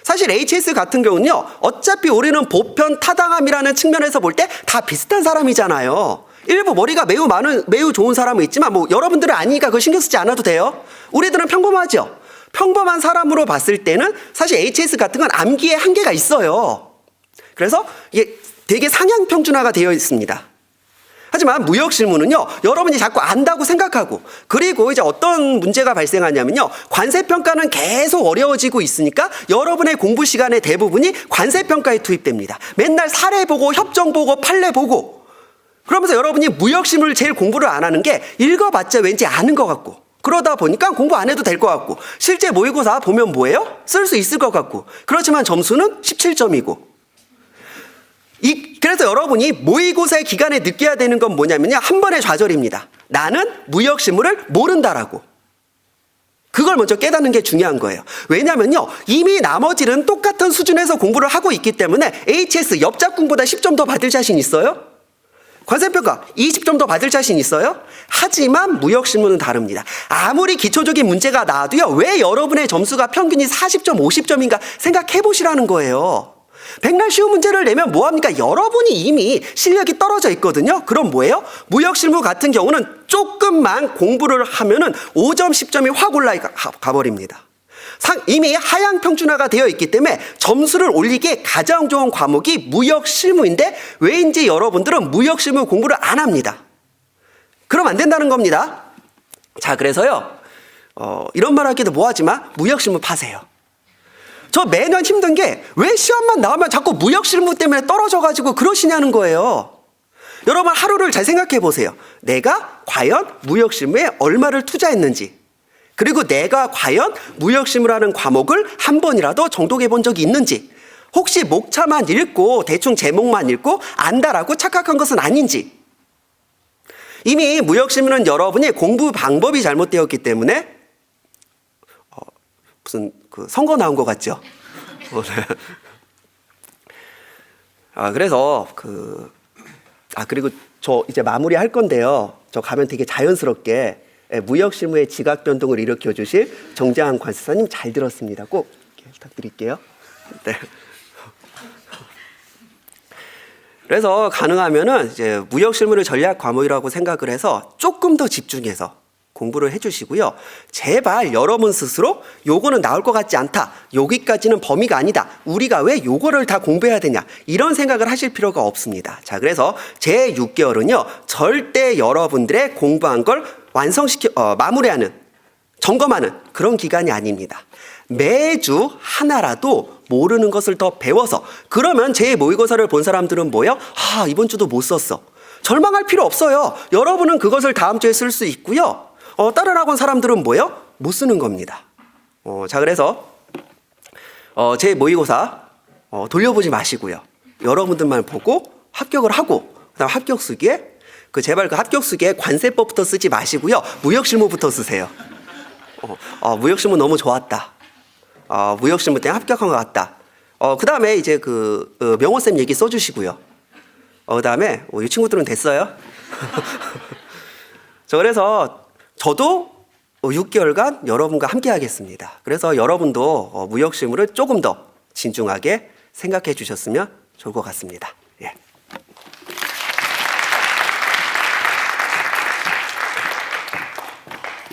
사실 HS 같은 경우는요. 어차피 우리는 보편 타당함이라는 측면에서 볼 때 다 비슷한 사람이잖아요. 일부 머리가 매우 좋은 사람은 있지만 뭐 여러분들은 아니니까 그거 신경 쓰지 않아도 돼요. 우리들은 평범하죠. 평범한 사람으로 봤을 때는 사실 HS 같은 건 암기에 한계가 있어요. 그래서 이게 되게 상향 평준화가 되어 있습니다. 하지만 무역실무는요, 여러분이 자꾸 안다고 생각하고, 그리고 이제 어떤 문제가 발생하냐면요, 관세평가는 계속 어려워지고 있으니까 여러분의 공부 시간의 대부분이 관세평가에 투입됩니다. 맨날 사례 보고, 협정 보고, 판례 보고, 그러면서 여러분이 무역실무를 제일 공부를 안 하는 게 읽어봤자 왠지 아는 것 같고, 그러다 보니까 공부 안 해도 될 것 같고, 실제 모의고사 보면 뭐예요? 쓸 수 있을 것 같고, 그렇지만 점수는 17점이고. 그래서 여러분이 모의고사의 기간에 느껴야 되는 건 뭐냐면요, 한 번의 좌절입니다. 나는 무역실무를 모른다라고. 그걸 먼저 깨닫는 게 중요한 거예요. 왜냐면요, 이미 나머지는 똑같은 수준에서 공부를 하고 있기 때문에 HS 옆작품보다 10점 더 받을 자신 있어요? 관세평가 20점 더 받을 자신 있어요? 하지만 무역실무는 다릅니다. 아무리 기초적인 문제가 나와도요, 왜 여러분의 점수가 평균이 40점, 50점인가 생각해 보시라는 거예요. 백날 쉬운 문제를 내면 뭐합니까? 여러분이 이미 실력이 떨어져 있거든요. 그럼 뭐예요? 무역실무 같은 경우는 조금만 공부를 하면은 5점, 10점이 확 올라가 버립니다. 이미 하향 평준화가 되어 있기 때문에 점수를 올리기에 가장 좋은 과목이 무역실무인데 왜인지 여러분들은 무역실무 공부를 안 합니다. 그럼 안 된다는 겁니다. 자, 그래서요, 이런 말 하기도 뭐하지만 무역실무 파세요. 저 매년 힘든 게 왜 시험만 나오면 자꾸 무역실무 때문에 떨어져가지고 그러시냐는 거예요. 여러분 하루를 잘 생각해 보세요. 내가 과연 무역실무에 얼마를 투자했는지, 그리고 내가 과연 무역실무라는 과목을 한 번이라도 정독해 본 적이 있는지, 혹시 목차만 읽고 대충 제목만 읽고 안다라고 착각한 것은 아닌지. 이미 무역실무는 여러분이 공부 방법이 잘못되었기 때문에 무슨 선거 나온 것 같죠? 그래서 그리고 저 이제 마무리 할 건데요. 저 가면 되게 자연스럽게 무역실무의 지각 변동을 일으켜 주실 정재환 관세사님 잘 들었습니다. 꼭 부탁드릴게요. 네. 그래서 가능하면은 이제 무역실무를 전략 과목이라고 생각을 해서 조금 더 집중해서 공부를 해주시고요. 제발 여러분 스스로 요거는 나올 것 같지 않다. 여기까지는 범위가 아니다. 우리가 왜 요거를 다 공부해야 되냐. 이런 생각을 하실 필요가 없습니다. 자, 그래서 제 6개월은요. 절대 여러분들의 공부한 걸 마무리하는, 점검하는 그런 기간이 아닙니다. 매주 하나라도 모르는 것을 더 배워서, 그러면 제 모의고사를 본 사람들은 뭐예요? 이번 주도 못 썼어. 절망할 필요 없어요. 여러분은 그것을 다음 주에 쓸 수 있고요. 다른 학원 사람들은 뭐예요? 못 쓰는 겁니다. 자, 그래서 제 모의고사 돌려보지 마시고요. 여러분들만 보고 합격을 하고, 그다음 합격 쓰기에 제발 그 합격 쓰기에 관세법부터 쓰지 마시고요. 무역실무부터 쓰세요. 무역실무 너무 좋았다. 무역실무 때문에 합격한 것 같다. 그다음에 이제 명호쌤 얘기 써주시고요. 그다음에 이 친구들은 됐어요. 그래서 저도 6개월간 여러분과 함께 하겠습니다. 그래서 여러분도 무역실무를 조금 더 진중하게 생각해 주셨으면 좋을 것 같습니다. 예.